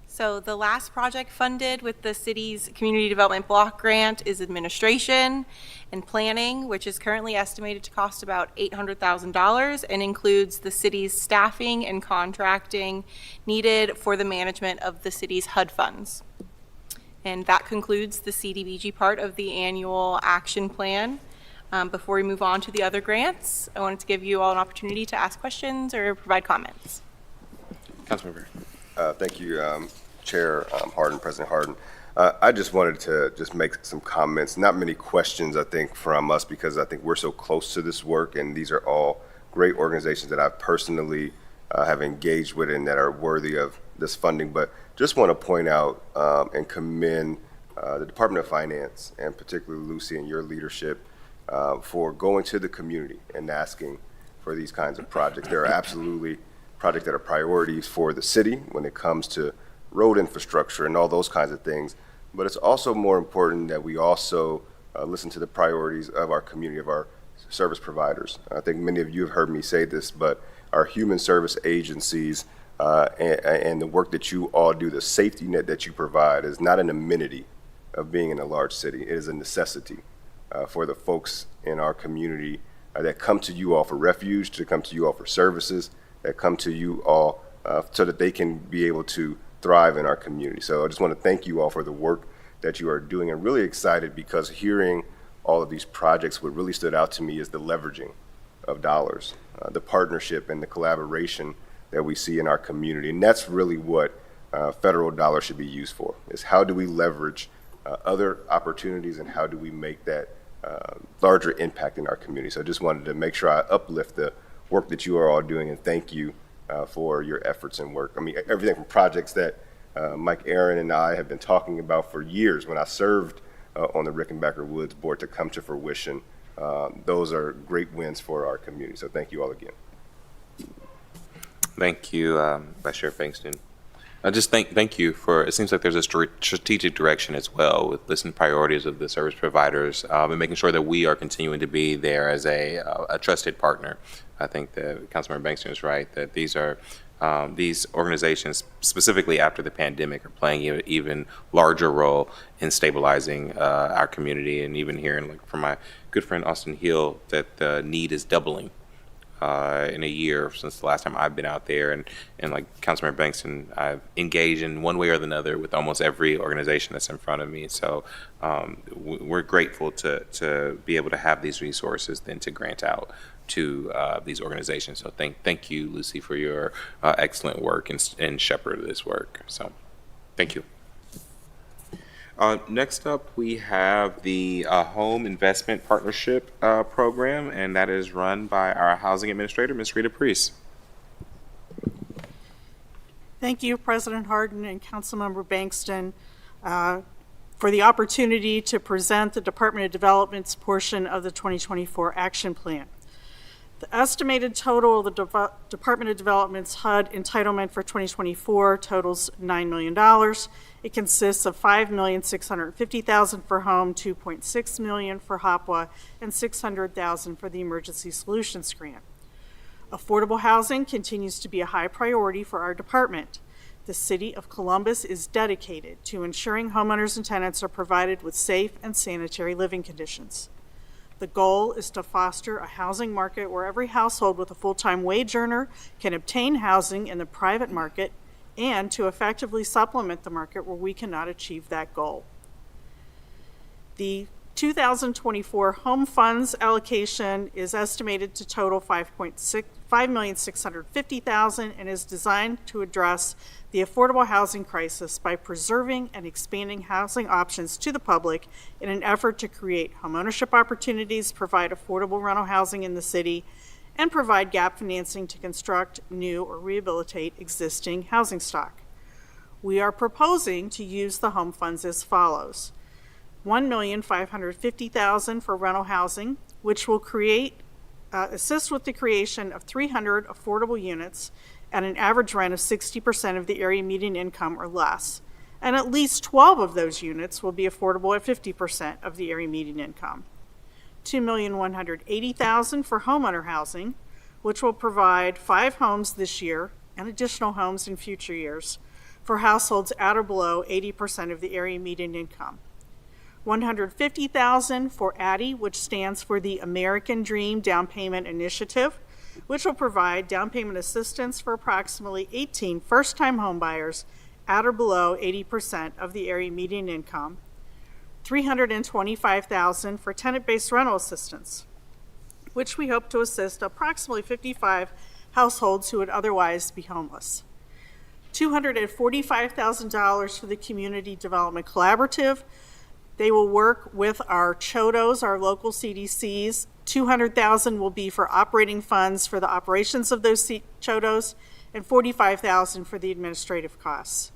So the last project funded with the city's Community Development Block Grant is administration and planning, which is currently estimated to cost about $800,000 and includes the city's staffing and contracting needed for the management of the city's HUD funds. And that concludes the CDBG part of the annual action plan. Before we move on to the other grants, I wanted to give you all an opportunity to ask questions or provide comments. Councilmember. Thank you, Chair Hardin, President Hardin. I just wanted to just make some comments. Not many questions, I think, from us because I think we're so close to this work, and these are all great organizations that I personally have engaged with and that are worthy of this funding. But just want to point out and commend the Department of Finance, and particularly Lucy and your leadership for going to the community and asking for these kinds of projects. There are absolutely projects that are priorities for the city when it comes to road infrastructure and all those kinds of things. But it's also more important that we also listen to the priorities of our community, of our service providers. I think many of you have heard me say this, but our human service agencies and the work that you all do, the safety net that you provide is not an amenity of being in a large city. It is a necessity for the folks in our community that come to you all for refuge, to come to you all for services, that come to you all so that they can be able to thrive in our community. So I just want to thank you all for the work that you are doing. I'm really excited because hearing all of these projects, what really stood out to me is the leveraging of dollars, the partnership and the collaboration that we see in our community. And that's really what federal dollars should be used for, is how do we leverage other opportunities, and how do we make that larger impact in our community. So I just wanted to make sure I uplift the work that you are all doing, and thank you for your efforts and work. I mean, everything from projects that Mike Aaron and I have been talking about for years when I served on the Rickenbacker Woods board to come to fruition. Those are great wins for our community. So thank you all again. Thank you, Vice Chair Bankston. I just thank you for, it seems like there's a strategic direction as well with listening priorities of the service providers and making sure that we are continuing to be there as a trusted partner. I think that Councilmember Bankston is right, that these are these organizations, specifically after the pandemic, are playing an even larger role in stabilizing our community, and even hearing, like, from my good friend Austin Hill, that the need is doubling in a year since the last time I've been out there. And like Councilmember Bankston, I've engaged in one way or another with almost every organization that's in front of me. So we're grateful to be able to have these resources then to grant out to these organizations. So thank you, Lucy, for your excellent work and shepherd of this work. So thank you. Next up, we have the Home Investment Partnership Program, and that is run by our Housing Administrator, Ms. Rita Priest. Thank you, President Harden and Councilmember Bankston, for the opportunity to present the Department of Development's portion of the 2024 Action Plan. The estimated total of the Department of Development's HUD entitlement for 2024 totals $9 million. It consists of $5,650,000 for home, $2.6 million for HOPWA, and $600,000 for the Emergency Solutions Grant. Affordable housing continues to be a high priority for our department. The City of Columbus is dedicated to ensuring homeowners and tenants are provided with safe and sanitary living conditions. The goal is to foster a housing market where every household with a full-time wage earner can obtain housing in the private market, and to effectively supplement the market where we cannot achieve that goal. The 2024 home funds allocation is estimated to total $5,650,000 and is designed to address the affordable housing crisis by preserving and expanding housing options to the public in an effort to create homeownership opportunities, provide affordable rental housing in the city, and provide gap financing to construct new or rehabilitate existing housing stock. We are proposing to use the home funds as follows: $1,550,000 for rental housing, which will assist with the creation of 300 affordable units at an average rent of 60% of the area median income or less, and at least 12 of those units will be affordable at 50% of the area median income. $2,180,000 for homeowner housing, which will provide 5 homes this year and additional homes in future years for households at or below 80% of the area median income. $150,000 for ADDIE, which stands for the American Dream Down Payment Initiative, which will provide down payment assistance for approximately 18 first-time homebuyers at or below 80% of the area median income. $325,000 for tenant-based rental assistance, which we hope to assist approximately 55 households who would otherwise be homeless. $245,000 for the Community Development Collaborative. They will work with our CHODOs, our local CDCs. $200,000 will be for operating funds for the operations of those CHODOs, and $45,000 for the administrative costs.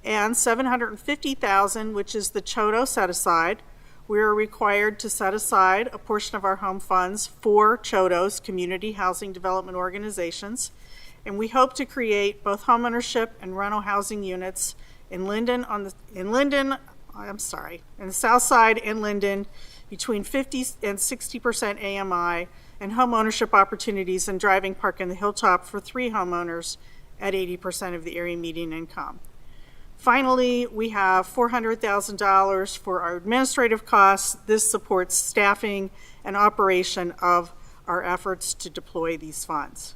And $750,000, which is the CHODO set-aside. We are required to set aside a portion of our home funds for CHODOs, Community Housing Development Organizations, and we hope to create both homeownership and rental housing units in the South Side and Linden between 50 and 60% AMI, and home ownership opportunities in Driving Park in the Hilltop for 3 homeowners at 80% of the area median income. Finally, we have $400,000 for our administrative costs. This supports staffing and operation of our efforts to deploy these funds.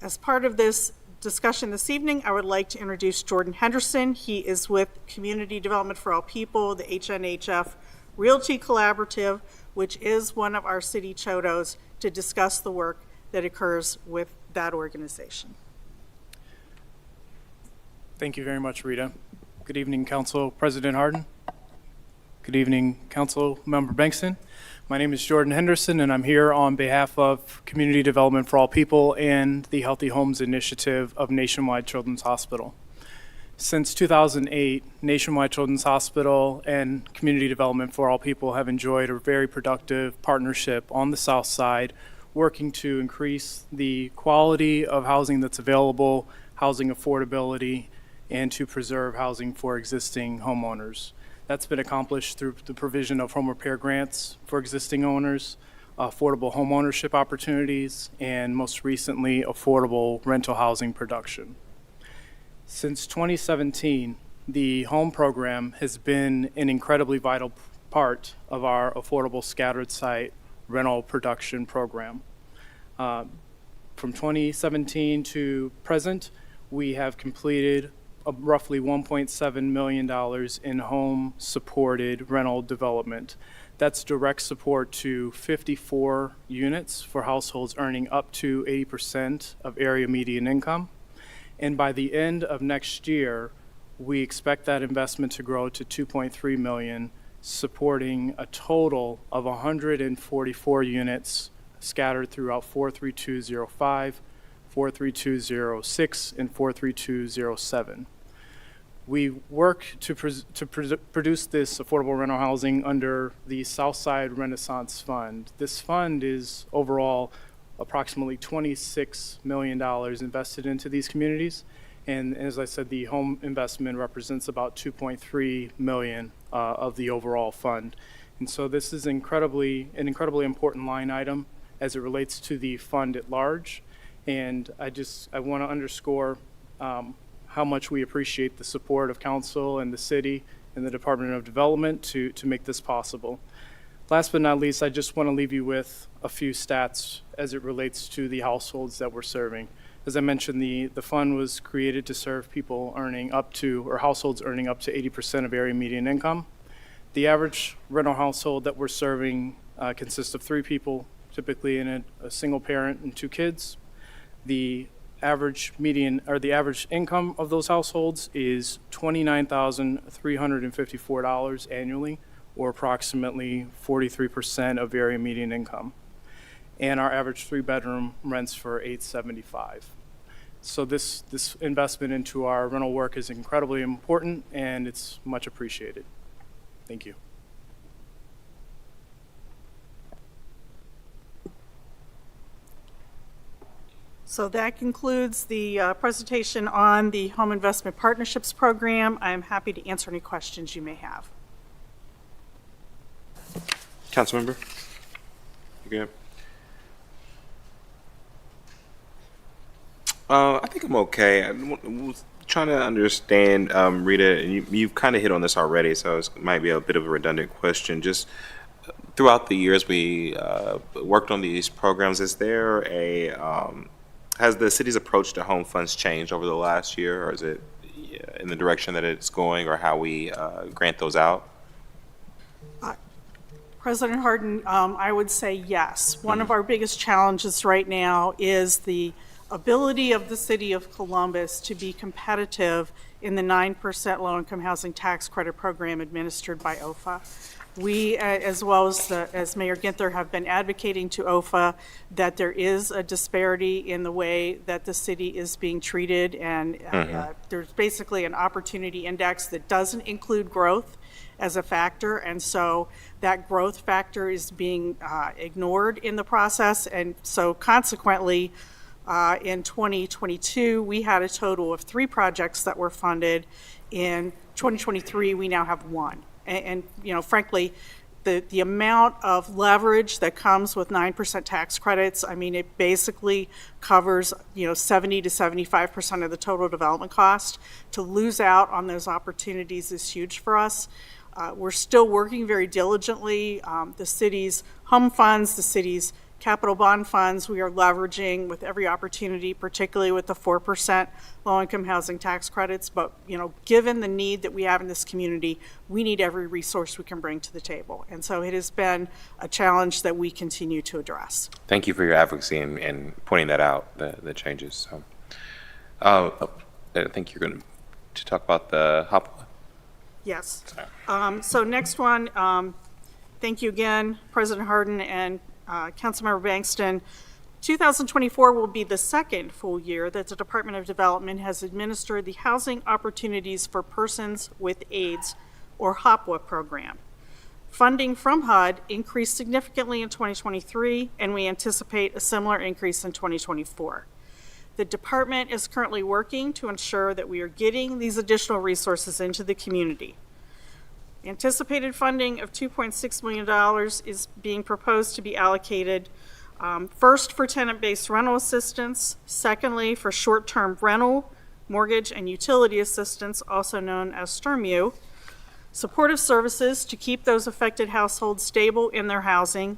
As part of this discussion this evening, I would like to introduce Jordan Henderson. He is with Community Development for All People, the HNHF Realty Collaborative, which is one of our city CHODOs, to discuss the work that occurs with that organization. Thank you very much, Rita. Good evening, Council President Harden, Good evening, Council Member Bankston. My name is Jordan Henderson, and I'm here on behalf of Community Development for All People and the Healthy Homes Initiative of Nationwide Children's Hospital. Since 2008, Nationwide Children's Hospital and Community Development for All People have enjoyed a very productive partnership on the South Side, working to increase the quality of housing that's available, housing affordability, and to preserve housing for existing homeowners. That's been accomplished through the provision of home repair grants for existing owners, affordable home ownership opportunities, and most recently, affordable rental housing production. Since 2017, the HOME program has been an incredibly vital part of our affordable scattered site rental production program. From 2017 to present, we have completed roughly $1.7 million in home-supported rental development. That's direct support to 54 units for households earning up to 80% of area median income. And by the end of next year, we expect that investment to grow to $2.3 million, supporting a total of 144 units scattered throughout 43205, 43206, and 43207. We work to produce this affordable rental housing under the Southside Renaissance Fund. This fund is overall approximately $26 million invested into these communities. And as I said, the home investment represents about $2.3 million of the overall fund. And so this is an incredibly important line item as it relates to the fund at large. And I want to underscore how much we appreciate the support of council and the city and the Department of Development to make this possible. Last but not least, I just want to leave you with a few stats as it relates to the households that we're serving. As I mentioned, the fund was created to serve people earning up to, or households earning up to 80% of area median income. The average rental household that we're serving consists of 3 people, typically in a single parent and 2 kids. The average median, or the average income of those households is $29,354 annually, or approximately 43% of area median income. And our average 3-bedroom rents for $875. So this investment into our rental work is incredibly important, and it's much appreciated. Thank you. So that concludes the presentation on the Home Investment Partnerships Program. I'm happy to answer any questions you may have. Councilmember? You good? I think I'm okay. I was trying to understand, Rita, and you've kind of hit on this already, so it might be a bit of a redundant question. Just throughout the years we worked on these programs, is there has the city's approach to home funds changed over the last year, or is it in the direction that it's going, or how we grant those out? President Harden, I would say yes. One of our biggest challenges right now is the ability of the city of Columbus to be competitive in the 9% low-income housing tax credit program administered by OFA. We, as well as Mayor Ginther, have been advocating to OFA that there is a disparity in the way that the city is being treated, and there's basically an opportunity index that doesn't include growth as a factor, and so that growth factor is being ignored in the process, and so consequently, in 2022, we had a total of 3 projects that were funded. In 2023, we now have 1. And you know, frankly, the amount of leverage that comes with 9% tax credits, I mean, it basically covers, 70 to 75% of the total development cost. To lose out on those opportunities is huge for us. We're still working very diligently. The city's home funds, the city's capital bond funds, we are leveraging with every opportunity, particularly with the 4% low-income housing tax credits. But, given the need that we have in this community, we need every resource we can bring to the table. And so it has been a challenge that we continue to address. Thank you for your advocacy and pointing that out, the changes. So, I think you're going to talk about the HUD. Yes. So next one, thank you again, President Harden and Councilmember Bankston. 2024 will be the second full year that the Department of Development has administered the Housing Opportunities for Persons with AIDS, or HOPWA program. Funding from HUD increased significantly in 2023, and we anticipate a similar increase in 2024. The department is currently working to ensure that we are getting these additional resources into the community. Anticipated funding of $2.6 million is being proposed to be allocated first for tenant-based rental assistance, secondly for short-term rental, mortgage, and utility assistance, also known as STRMU, supportive services to keep those affected households stable in their housing,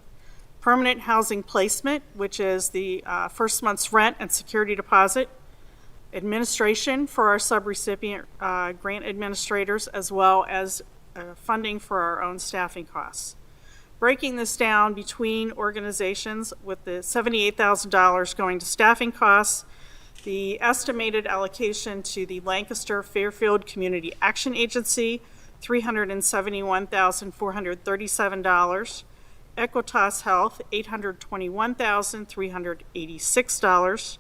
permanent housing placement, which is the first month's rent and security deposit, administration for our subrecipient grant administrators, as well as funding for our own staffing costs. Breaking this down between organizations, with the $78,000 going to staffing costs, the estimated allocation to the Lancaster Fairfield Community Action Agency, $371,437, Equitas Health, $821,386,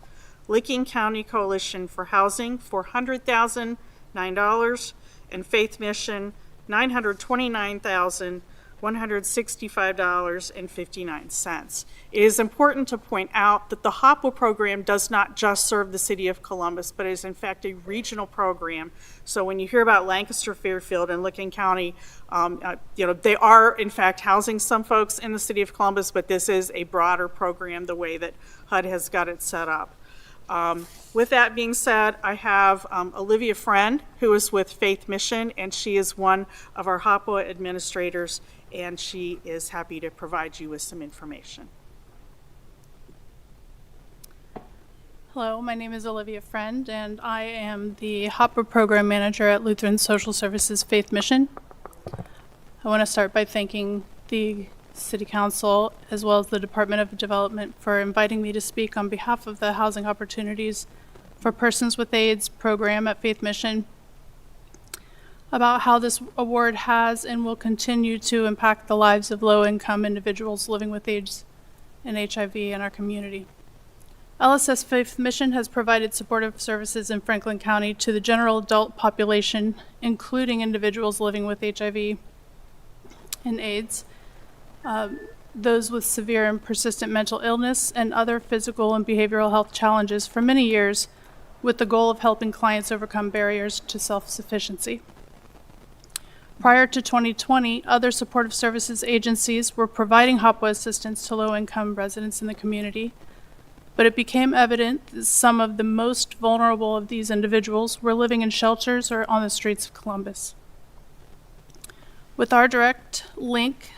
Licking County Coalition for Housing, $400,009, and Faith Mission, $929,165.59. It is important to point out that the HOPWA program does not just serve the city of Columbus, but is in fact a regional program. So when you hear about Lancaster, Fairfield, and Licking County, they are in fact housing some folks in the city of Columbus, but this is a broader program the way that HUD has got it set up. With that being said, I have Olivia Friend, who is with Faith Mission, and she is one of our HOPWA administrators, and she is happy to provide you with some information. Hello, my name is Olivia Friend, and I am the HOPWA Program Manager at Lutheran Social Services Faith Mission. I want to start by thanking the City Council as well as the Department of Development for inviting me to speak on behalf of the Housing Opportunities for Persons with AIDS program at Faith Mission about how this award has and will continue to impact the lives of low-income individuals living with AIDS and HIV in our community. LSS Faith Mission has provided supportive services in Franklin County to the general adult population, including individuals living with HIV and AIDS, those with severe and persistent mental illness, and other physical and behavioral health challenges for many years, with the goal of helping clients overcome barriers to self-sufficiency. Prior to 2020, other supportive services agencies were providing HOPWA assistance to low-income residents in the community, but it became evident that some of the most vulnerable of these individuals were living in shelters or on the streets of Columbus. With our direct link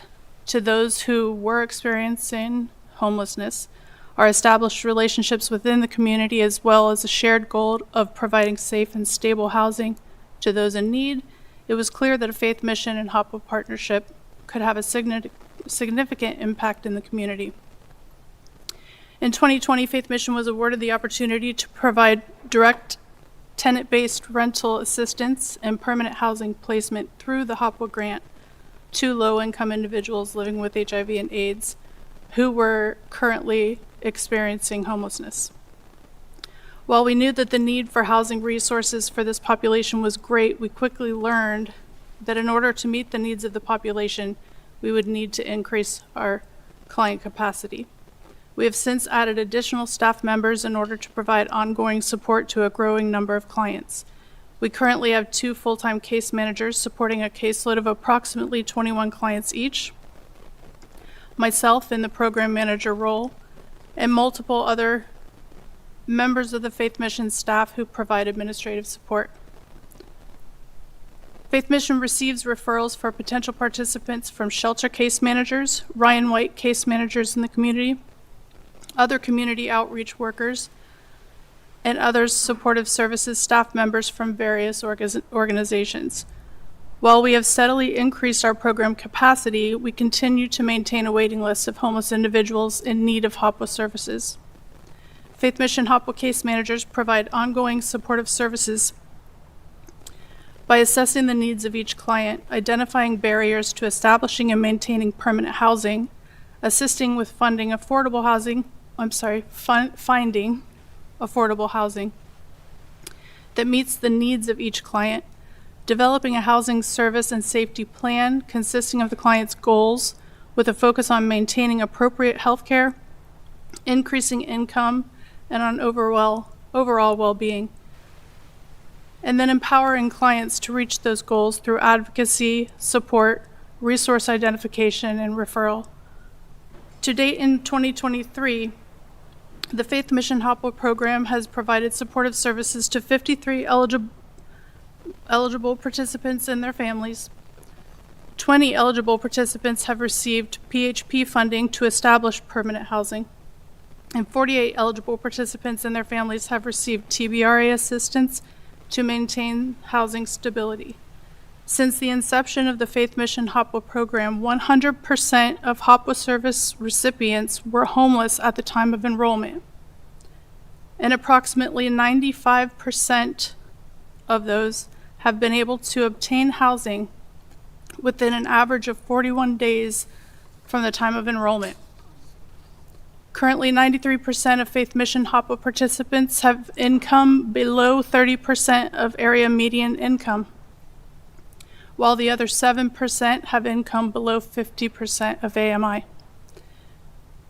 to those who were experiencing homelessness, our established relationships within the community, as well as a shared goal of providing safe and stable housing to those in need, it was clear that a Faith Mission and HOPWA partnership could have a significant impact in the community. In 2020, Faith Mission was awarded the opportunity to provide direct tenant-based rental assistance and permanent housing placement through the HOPWA grant to low-income individuals living with HIV and AIDS who were currently experiencing homelessness. While we knew that the need for housing resources for this population was great, we quickly learned that in order to meet the needs of the population, we would need to increase our client capacity. We have since added additional staff members in order to provide ongoing support to a growing number of clients. We currently have 2 full-time case managers supporting a caseload of approximately 21 clients each, myself in the program manager role, and multiple other members of the Faith Mission staff who provide administrative support. Faith Mission receives referrals for potential participants from shelter case managers, Ryan White case managers in the community, other community outreach workers, and other supportive services staff members from various organizations. While we have steadily increased our program capacity, we continue to maintain a waiting list of homeless individuals in need of HOPWA services. Faith Mission HOPWA case managers provide ongoing supportive services by assessing the needs of each client, identifying barriers to establishing and maintaining permanent housing, assisting with finding affordable housing that meets the needs of each client, developing a housing service and safety plan consisting of the client's goals with a focus on maintaining appropriate health care, increasing income, and on overall well-being, and then empowering clients to reach those goals through advocacy, support, resource identification, and referral. To date in 2023, the Faith Mission HOPWA program has provided supportive services to 53 eligible participants and their families. 20 eligible participants have received PHP funding to establish permanent housing, and 48 eligible participants and their families have received TBRA assistance to maintain housing stability. Since the inception of the Faith Mission HOPWA program, 100% of HOPWA service recipients were homeless at the time of enrollment, and approximately 95% of those have been able to obtain housing within an average of 41 days from the time of enrollment. Currently, 93% of Faith Mission HOPWA participants have income below 30% of area median income, while the other 7% have income below 50% of AMI.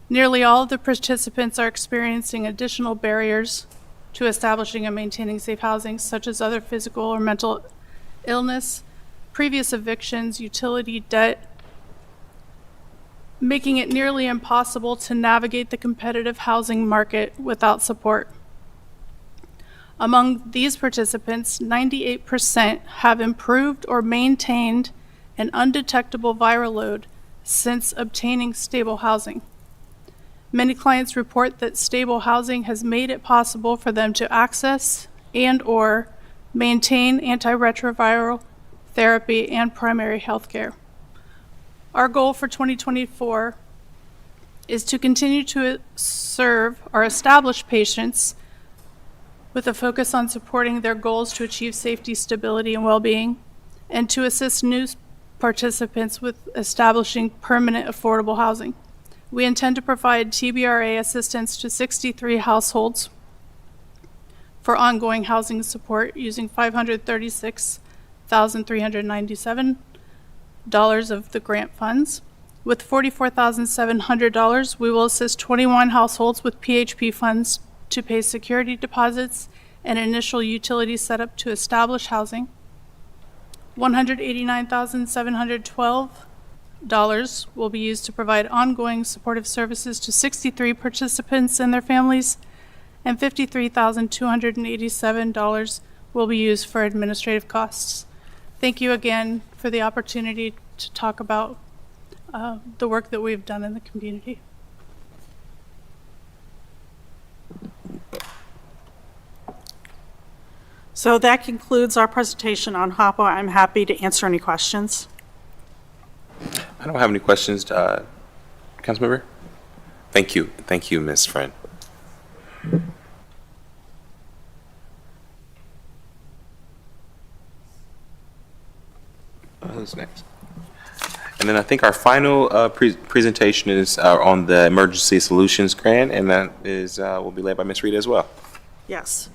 Nearly all of the participants are experiencing additional barriers to establishing and maintaining safe housing, such as other physical or mental illness, previous evictions, utility debt, making it nearly impossible to navigate the competitive housing market without support. Among these participants, 98% have improved or maintained an undetectable viral load since obtaining stable housing. Many clients report that stable housing has made it possible for them to access and/or maintain antiretroviral therapy and primary health care. Our goal for 2024 is to continue to serve our established patients with a focus on supporting their goals to achieve safety, stability, and well-being, and to assist new participants with establishing permanent affordable housing. We intend to provide TBRA assistance to 63 households for ongoing housing support using $536,397 of the grant funds. With $44,700, we will assist 21 households with PHP funds to pay security deposits and initial utility setup to establish housing. $189,712 will be used to provide ongoing supportive services to 63 participants and their families, and $53,287 will be used for administrative costs. Thank you again for the opportunity to talk about the work that we've done in the community. So that concludes our presentation on HOPWA. I'm happy to answer any questions. I don't have any questions, Councilmember. Thank you, Ms. Friend. Who's next? And then I think our final presentation is on the Emergency Solutions Grant, and that is will be led by Ms. Rita as well. Yes.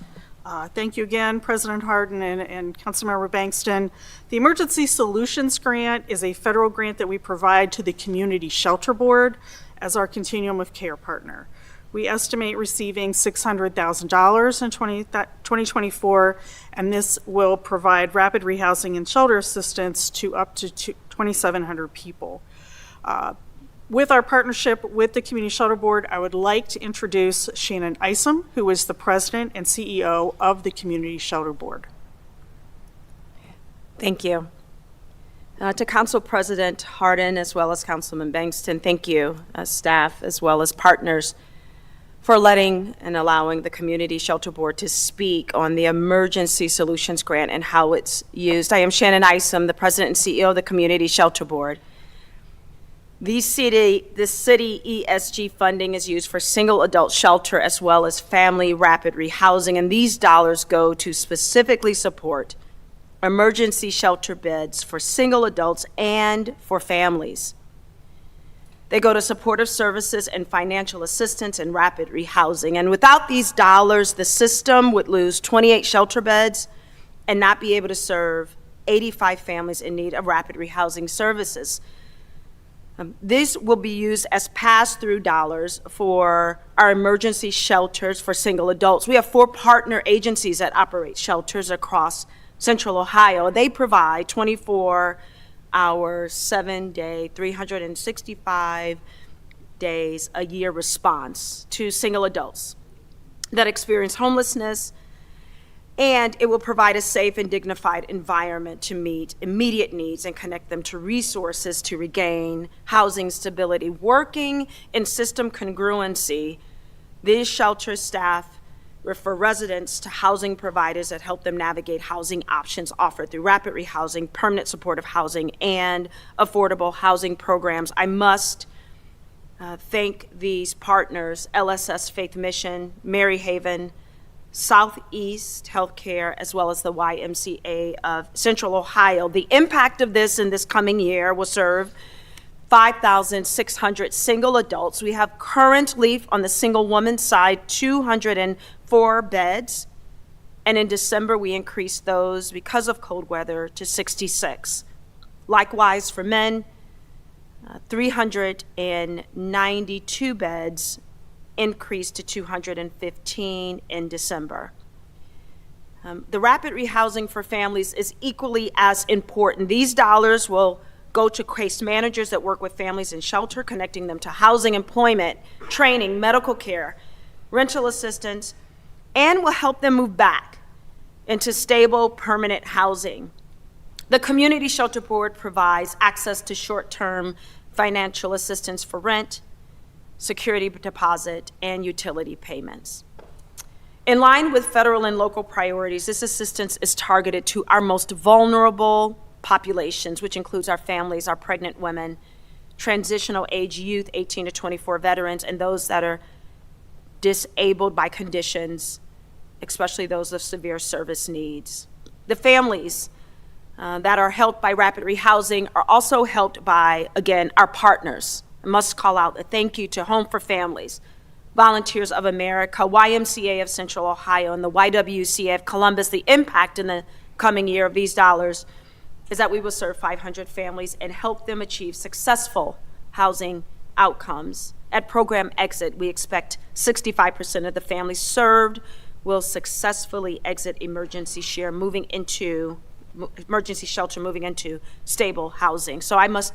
Thank you again, President Hardin and Councilmember Bankston. The Emergency Solutions Grant is a federal grant that we provide to the Community Shelter Board as our continuum of care partner. We estimate receiving $600,000 in 2024, and this will provide rapid rehousing and shelter assistance to up to 2,700 people. With our partnership with the Community Shelter Board, I would like to introduce Shannon Isom, who is the president and CEO of the Community Shelter Board. Thank you. To Council President Hardin, as well as Councilman Bankston, thank you, staff, as well as partners, for letting and allowing the Community Shelter Board to speak on the Emergency Solutions Grant and how it's used. I am Shannon Isom, the president and CEO of the Community Shelter Board. The city ESG funding is used for single adult shelter as well as family rapid rehousing, and these dollars go to specifically support emergency shelter beds for single adults and for families. They go to supportive services and financial assistance and rapid rehousing. And without these dollars, the system would lose 28 shelter beds and not be able to serve 85 families in need of rapid rehousing services. This will be used as pass-through dollars for our emergency shelters for single adults. We have 4 partner agencies that operate shelters across Central Ohio. They provide 24-hour, 7-day, 365 days a year response to single adults that experience homelessness, and it will provide a safe and dignified environment to meet immediate needs and connect them to resources to regain housing stability. Working in system congruency, these shelter staff refer residents to housing providers that help them navigate housing options offered through rapid rehousing, permanent supportive housing, and affordable housing programs. I must thank these partners, LSS Faith Mission, Mary Haven, Southeast Healthcare, as well as the YMCA of Central Ohio. The impact of this in this coming year will serve 5,600 single adults. We have currently, on the single woman side, 204 beds. And in December, we increased those, because of cold weather, to 66. Likewise, for men, 392 beds increased to 215 in December. The rapid rehousing for families is equally as important. These dollars will go to case managers that work with families in shelter, connecting them to housing, employment, training, medical care, rental assistance, and will help them move back into stable, permanent housing. The Community Shelter Board provides access to short-term financial assistance for rent, security deposit, and utility payments. In line with federal and local priorities, this assistance is targeted to our most vulnerable populations, which includes our families, our pregnant women, transitional age youth, 18 to 24 veterans, and those that are disabled by conditions, especially those of severe service needs. The families that are helped by rapid rehousing are also helped by, again, our partners. I must call out a thank you to Home for Families, Volunteers of America, YMCA of Central Ohio, and the YWCA of Columbus. The impact in the coming year of these dollars is that we will serve 500 families and help them achieve successful housing outcomes. At program exit, we expect 65% of the families served will successfully exit emergency shelter, moving into stable housing. So I must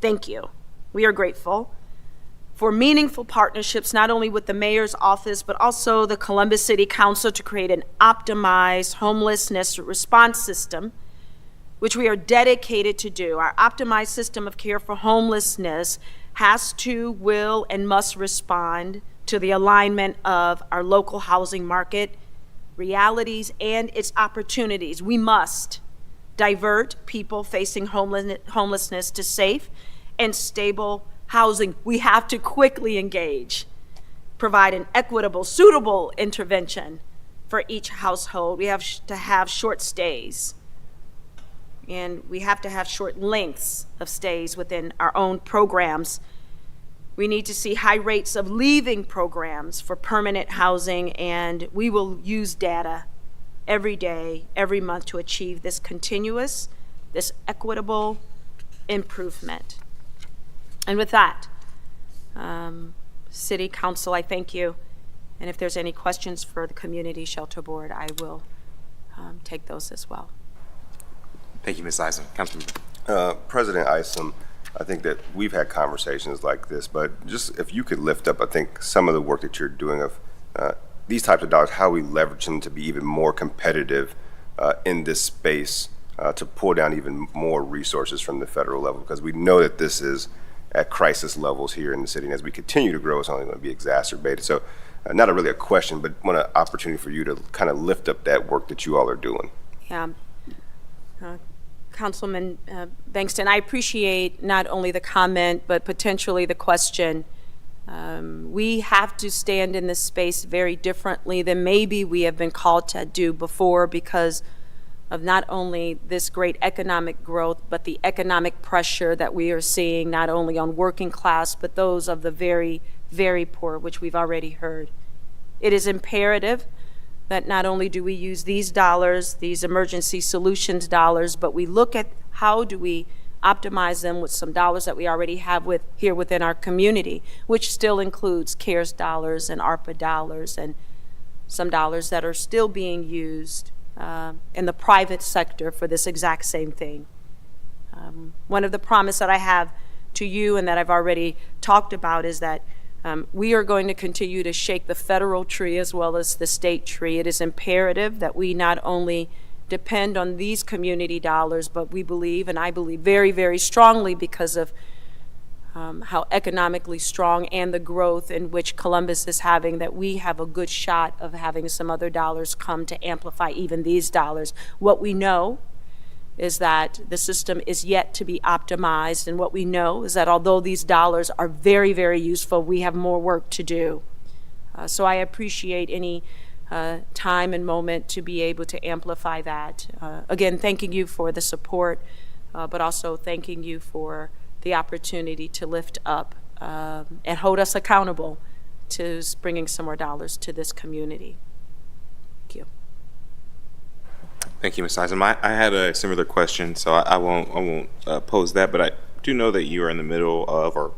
thank you. We are grateful for meaningful partnerships, not only with the mayor's office, but also the Columbus City Council, to create an optimized homelessness response system, which we are dedicated to do. Our optimized system of care for homelessness has to, will, and must respond to the alignment of our local housing market realities and its opportunities. We must divert people facing homelessness to safe and stable housing. We have to quickly engage, provide an equitable, suitable intervention for each household. We have to have short stays, and we have to have short lengths of stays within our own programs. We need to see high rates of leaving programs for permanent housing, and we will use data every day, every month to achieve this continuous, this equitable improvement. And with that, City Council, I thank you. And if there's any questions for the Community Shelter Board, I will take those as well. Thank you, Ms. Isom. Councilman. President Isom, I think that we've had conversations like this, but just if you could lift up, I think, some of the work that you're doing of these types of dollars, how we leverage them to be even more competitive in this space, to pull down even more resources from the federal level, because we know that this is at crisis levels here in the city, and as we continue to grow, it's only going to be exacerbated. So not really a question, but want an opportunity for you to kind of lift up that work that you all are doing. Yeah. Councilman Bankston, I appreciate not only the comment, but potentially the question. We have to stand in this space very differently than maybe we have been called to do before, because of not only this great economic growth, but the economic pressure that we are seeing not only on working class, but those of the very, very poor, which we've already heard. It is imperative that not only do we use these dollars, these emergency solutions dollars, but we look at how do we optimize them with some dollars that we already have here within our community, which still includes CARES dollars and ARPA dollars and some dollars that are still being used in the private sector for this exact same thing. One of the promises that I have to you and that I've already talked about is that we are going to continue to shake the federal tree as well as the state tree. It is imperative that we not only depend on these community dollars, but we believe, and I believe very, very strongly because of how economically strong and the growth in which Columbus is having, that we have a good shot of having some other dollars come to amplify even these dollars. What we know is that the system is yet to be optimized, and what we know is that although these dollars are very, very useful, we have more work to do. So I appreciate any time and moment to be able to amplify that. Again, thanking you for the support, but also thanking you for the opportunity to lift up and hold us accountable to bringing some more dollars to this community. Thank you. Thank you, Ms. Eisen. I had a similar question, so I won't pose that, but I do know that you are in the middle of, or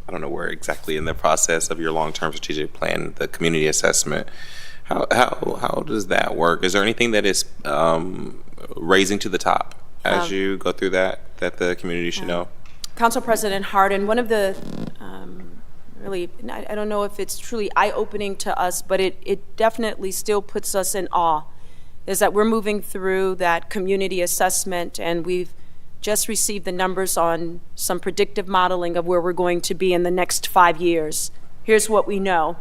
I don't know where exactly in the process of your long-term strategic plan, the community assessment. How does that work? Is there anything that is raising to the top as you go through that the community should know? Council President Hardin, one of the really, I don't know if it's truly eye-opening to us, but it definitely still puts us in awe, is that we're moving through that community assessment, and we've just received the numbers on some predictive modeling of where we're going to be in the next 5 years. Here's what we know,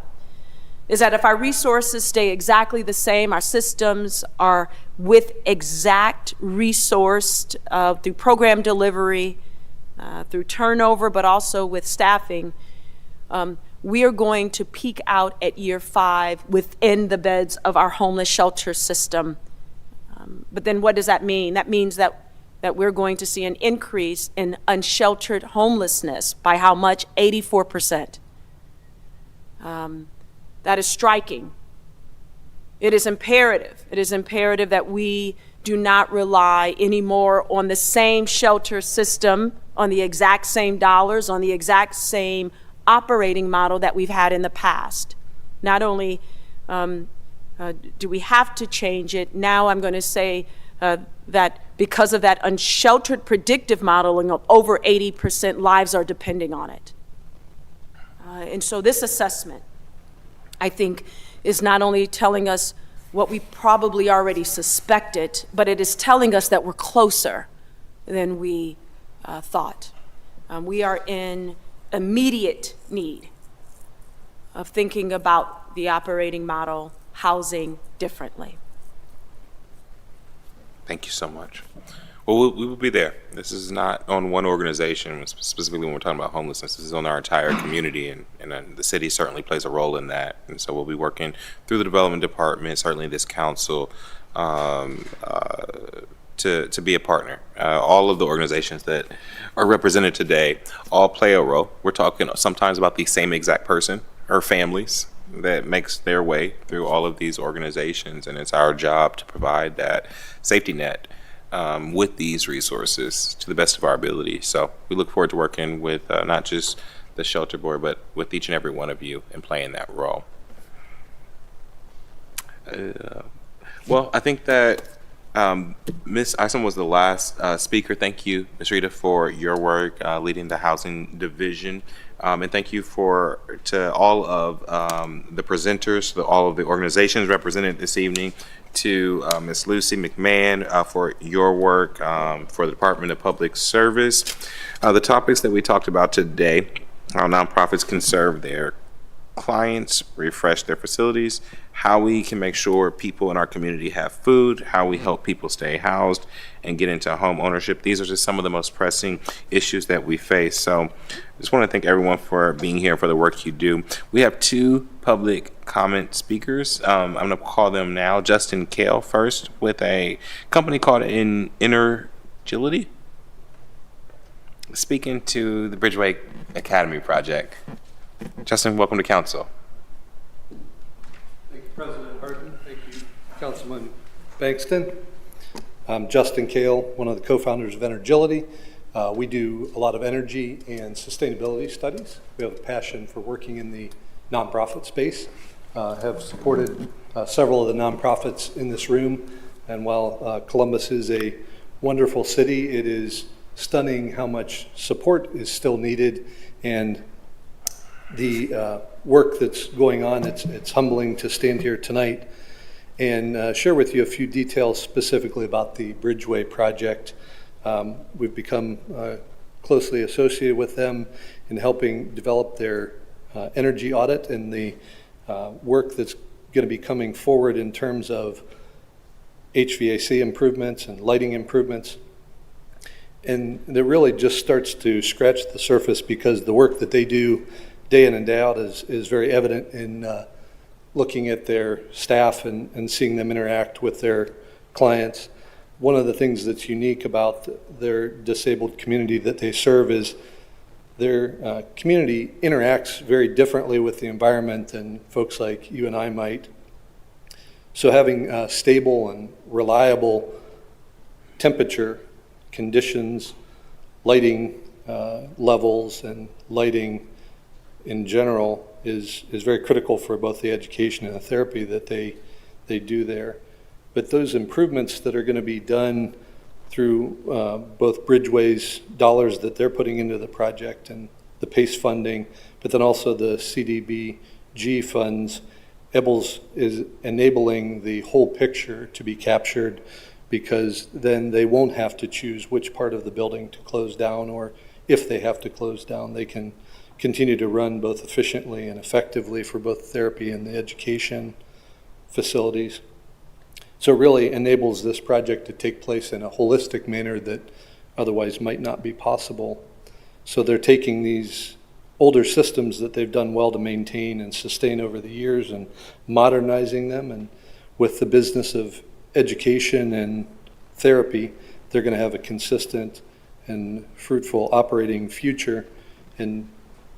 is that if our resources stay exactly the same, our systems are with exact resourced through program delivery, through turnover, but also with staffing, we are going to peak out at year 5 within the beds of our homeless shelter system. But then what does that mean? That means that we're going to see an increase in unsheltered homelessness by how much? 84%. That is striking. It is imperative. It is imperative that we do not rely anymore on the same shelter system, on the exact same dollars, on the exact same operating model that we've had in the past. Not only do we have to change it, now I'm going to say that because of that unsheltered predictive modeling of over 80% lives are depending on it. And so this assessment, I think, is not only telling us what we probably already suspected, but it is telling us that we're closer than we thought. We are in immediate need of thinking about the operating model, housing differently. Thank you so much. Well, we will be there. This is not on one organization, specifically when we're talking about homelessness. This is on our entire community, and the city certainly plays a role in that. And so we'll be working through the development department, certainly this council, to be a partner. All of the organizations that are represented today all play a role. We're talking sometimes about the same exact person or families that makes their way through all of these organizations, and it's our job to provide that safety net with these resources to the best of our ability. So we look forward to working with not just the shelter board, but with each and every one of you and playing that role. Well, I think that Ms. Eisen was the last speaker. Thank you, Ms. Rita, for your work leading the housing division. And thank you to all of the presenters, to all of the organizations represented this evening, to Ms. Lucy McMahon for your work for the Department of Public Service. The topics that we talked about today, how nonprofits can serve their clients refresh their facilities, how we can make sure people in our community have food, how we help people stay housed and get into home ownership. These are just some of the most pressing issues that we face. So I just want to thank everyone for being here, for the work you do. We have two public comment speakers. I'm going to call them now. Justin Kale first, with a company called Agility, speaking to the Bridgeway Academy project. Justin, welcome to council. Thank you, President Hardin. Thank you, Councilman Bankston. I'm Justin Kale, one of the co-founders of Agility. We do a lot of energy and sustainability studies. We have a passion for working in the nonprofit space, have supported several of the nonprofits in this room. And while Columbus is a wonderful city, it is stunning how much support is still needed, and the work that's going on. It's humbling to stand here tonight and share with you a few details specifically about the Bridgeway project. We've become closely associated with them in helping develop their energy audit and the work that's going to be coming forward in terms of HVAC improvements and lighting improvements. And it really just starts to scratch the surface, because the work that they do day in and day out is very evident in looking at their staff and seeing them interact with their clients. One of the things that's unique about their disabled community that they serve is their community interacts very differently with the environment than folks like you and I might. So having stable and reliable temperature conditions, lighting levels, and lighting in general is very critical for both the education and the therapy that they do there. But those improvements that are going to be done through both Bridgeway's dollars that they're putting into the project and the PACE funding, but then also the CDBG funds, is enabling the whole picture to be captured, because then they won't have to choose which part of the building to close down, or if they have to close down, they can continue to run both efficiently and effectively for both therapy and the education facilities. So it really enables this project to take place in a holistic manner that otherwise might not be possible. So they're taking these older systems that they've done well to maintain and sustain over the years and modernizing them, and with the business of education and therapy, they're going to have a consistent and fruitful operating future. And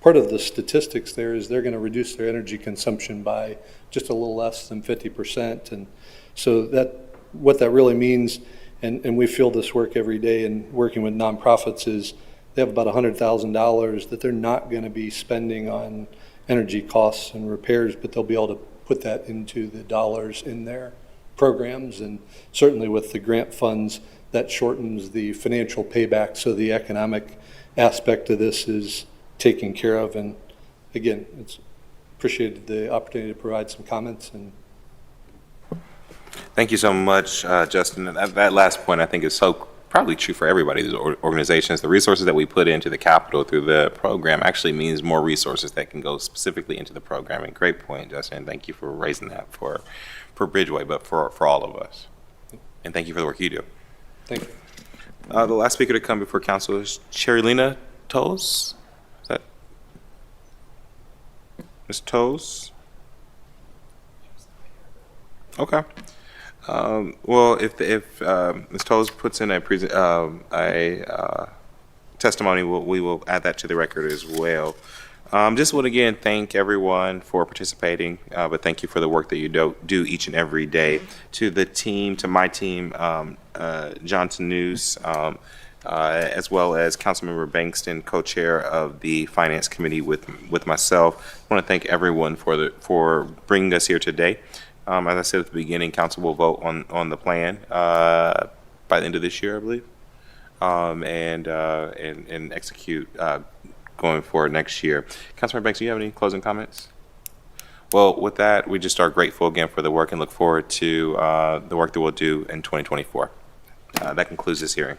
part of the statistics there is they're going to reduce their energy consumption by just a little less than 50%. And so what that really means, and we feel this work every day in working with nonprofits, is they have about $100,000 that they're not going to be spending on energy costs and repairs, but they'll be able to put that into the dollars in their programs. And certainly with the grant funds, that shortens the financial payback, so the economic aspect of this is taken care of. And again, it's appreciated the opportunity to provide some comments. And Thank you so much, Justin. That last point I think is so probably true for everybody, these organizations. The resources that we put into the capital through the program actually means more resources that can go specifically into the program. And great point, Justin. Thank you for raising that for Bridgeway, but for all of us. And thank you for the work you do. thank you. The last speaker to come before council is Cherilina Toles. Is that Ms. Toles? Okay. Well, if Ms. Toles puts in a testimony, we will add that to the record as well. Just want to again thank everyone for participating, but thank you for the work that you do each and every day. To the team, to my team, Johnson News, as well as Councilmember Bankston, co-chair of the Finance Committee with myself. I want to thank everyone for bringing us here today. As I said at the beginning, council will vote on the plan by the end of this year, I believe, and execute going forward next year. Councilmember Banks, do you have any closing comments? Well, with that, we just are grateful again for the work and look forward to the work that we'll do in 2024. That concludes this hearing.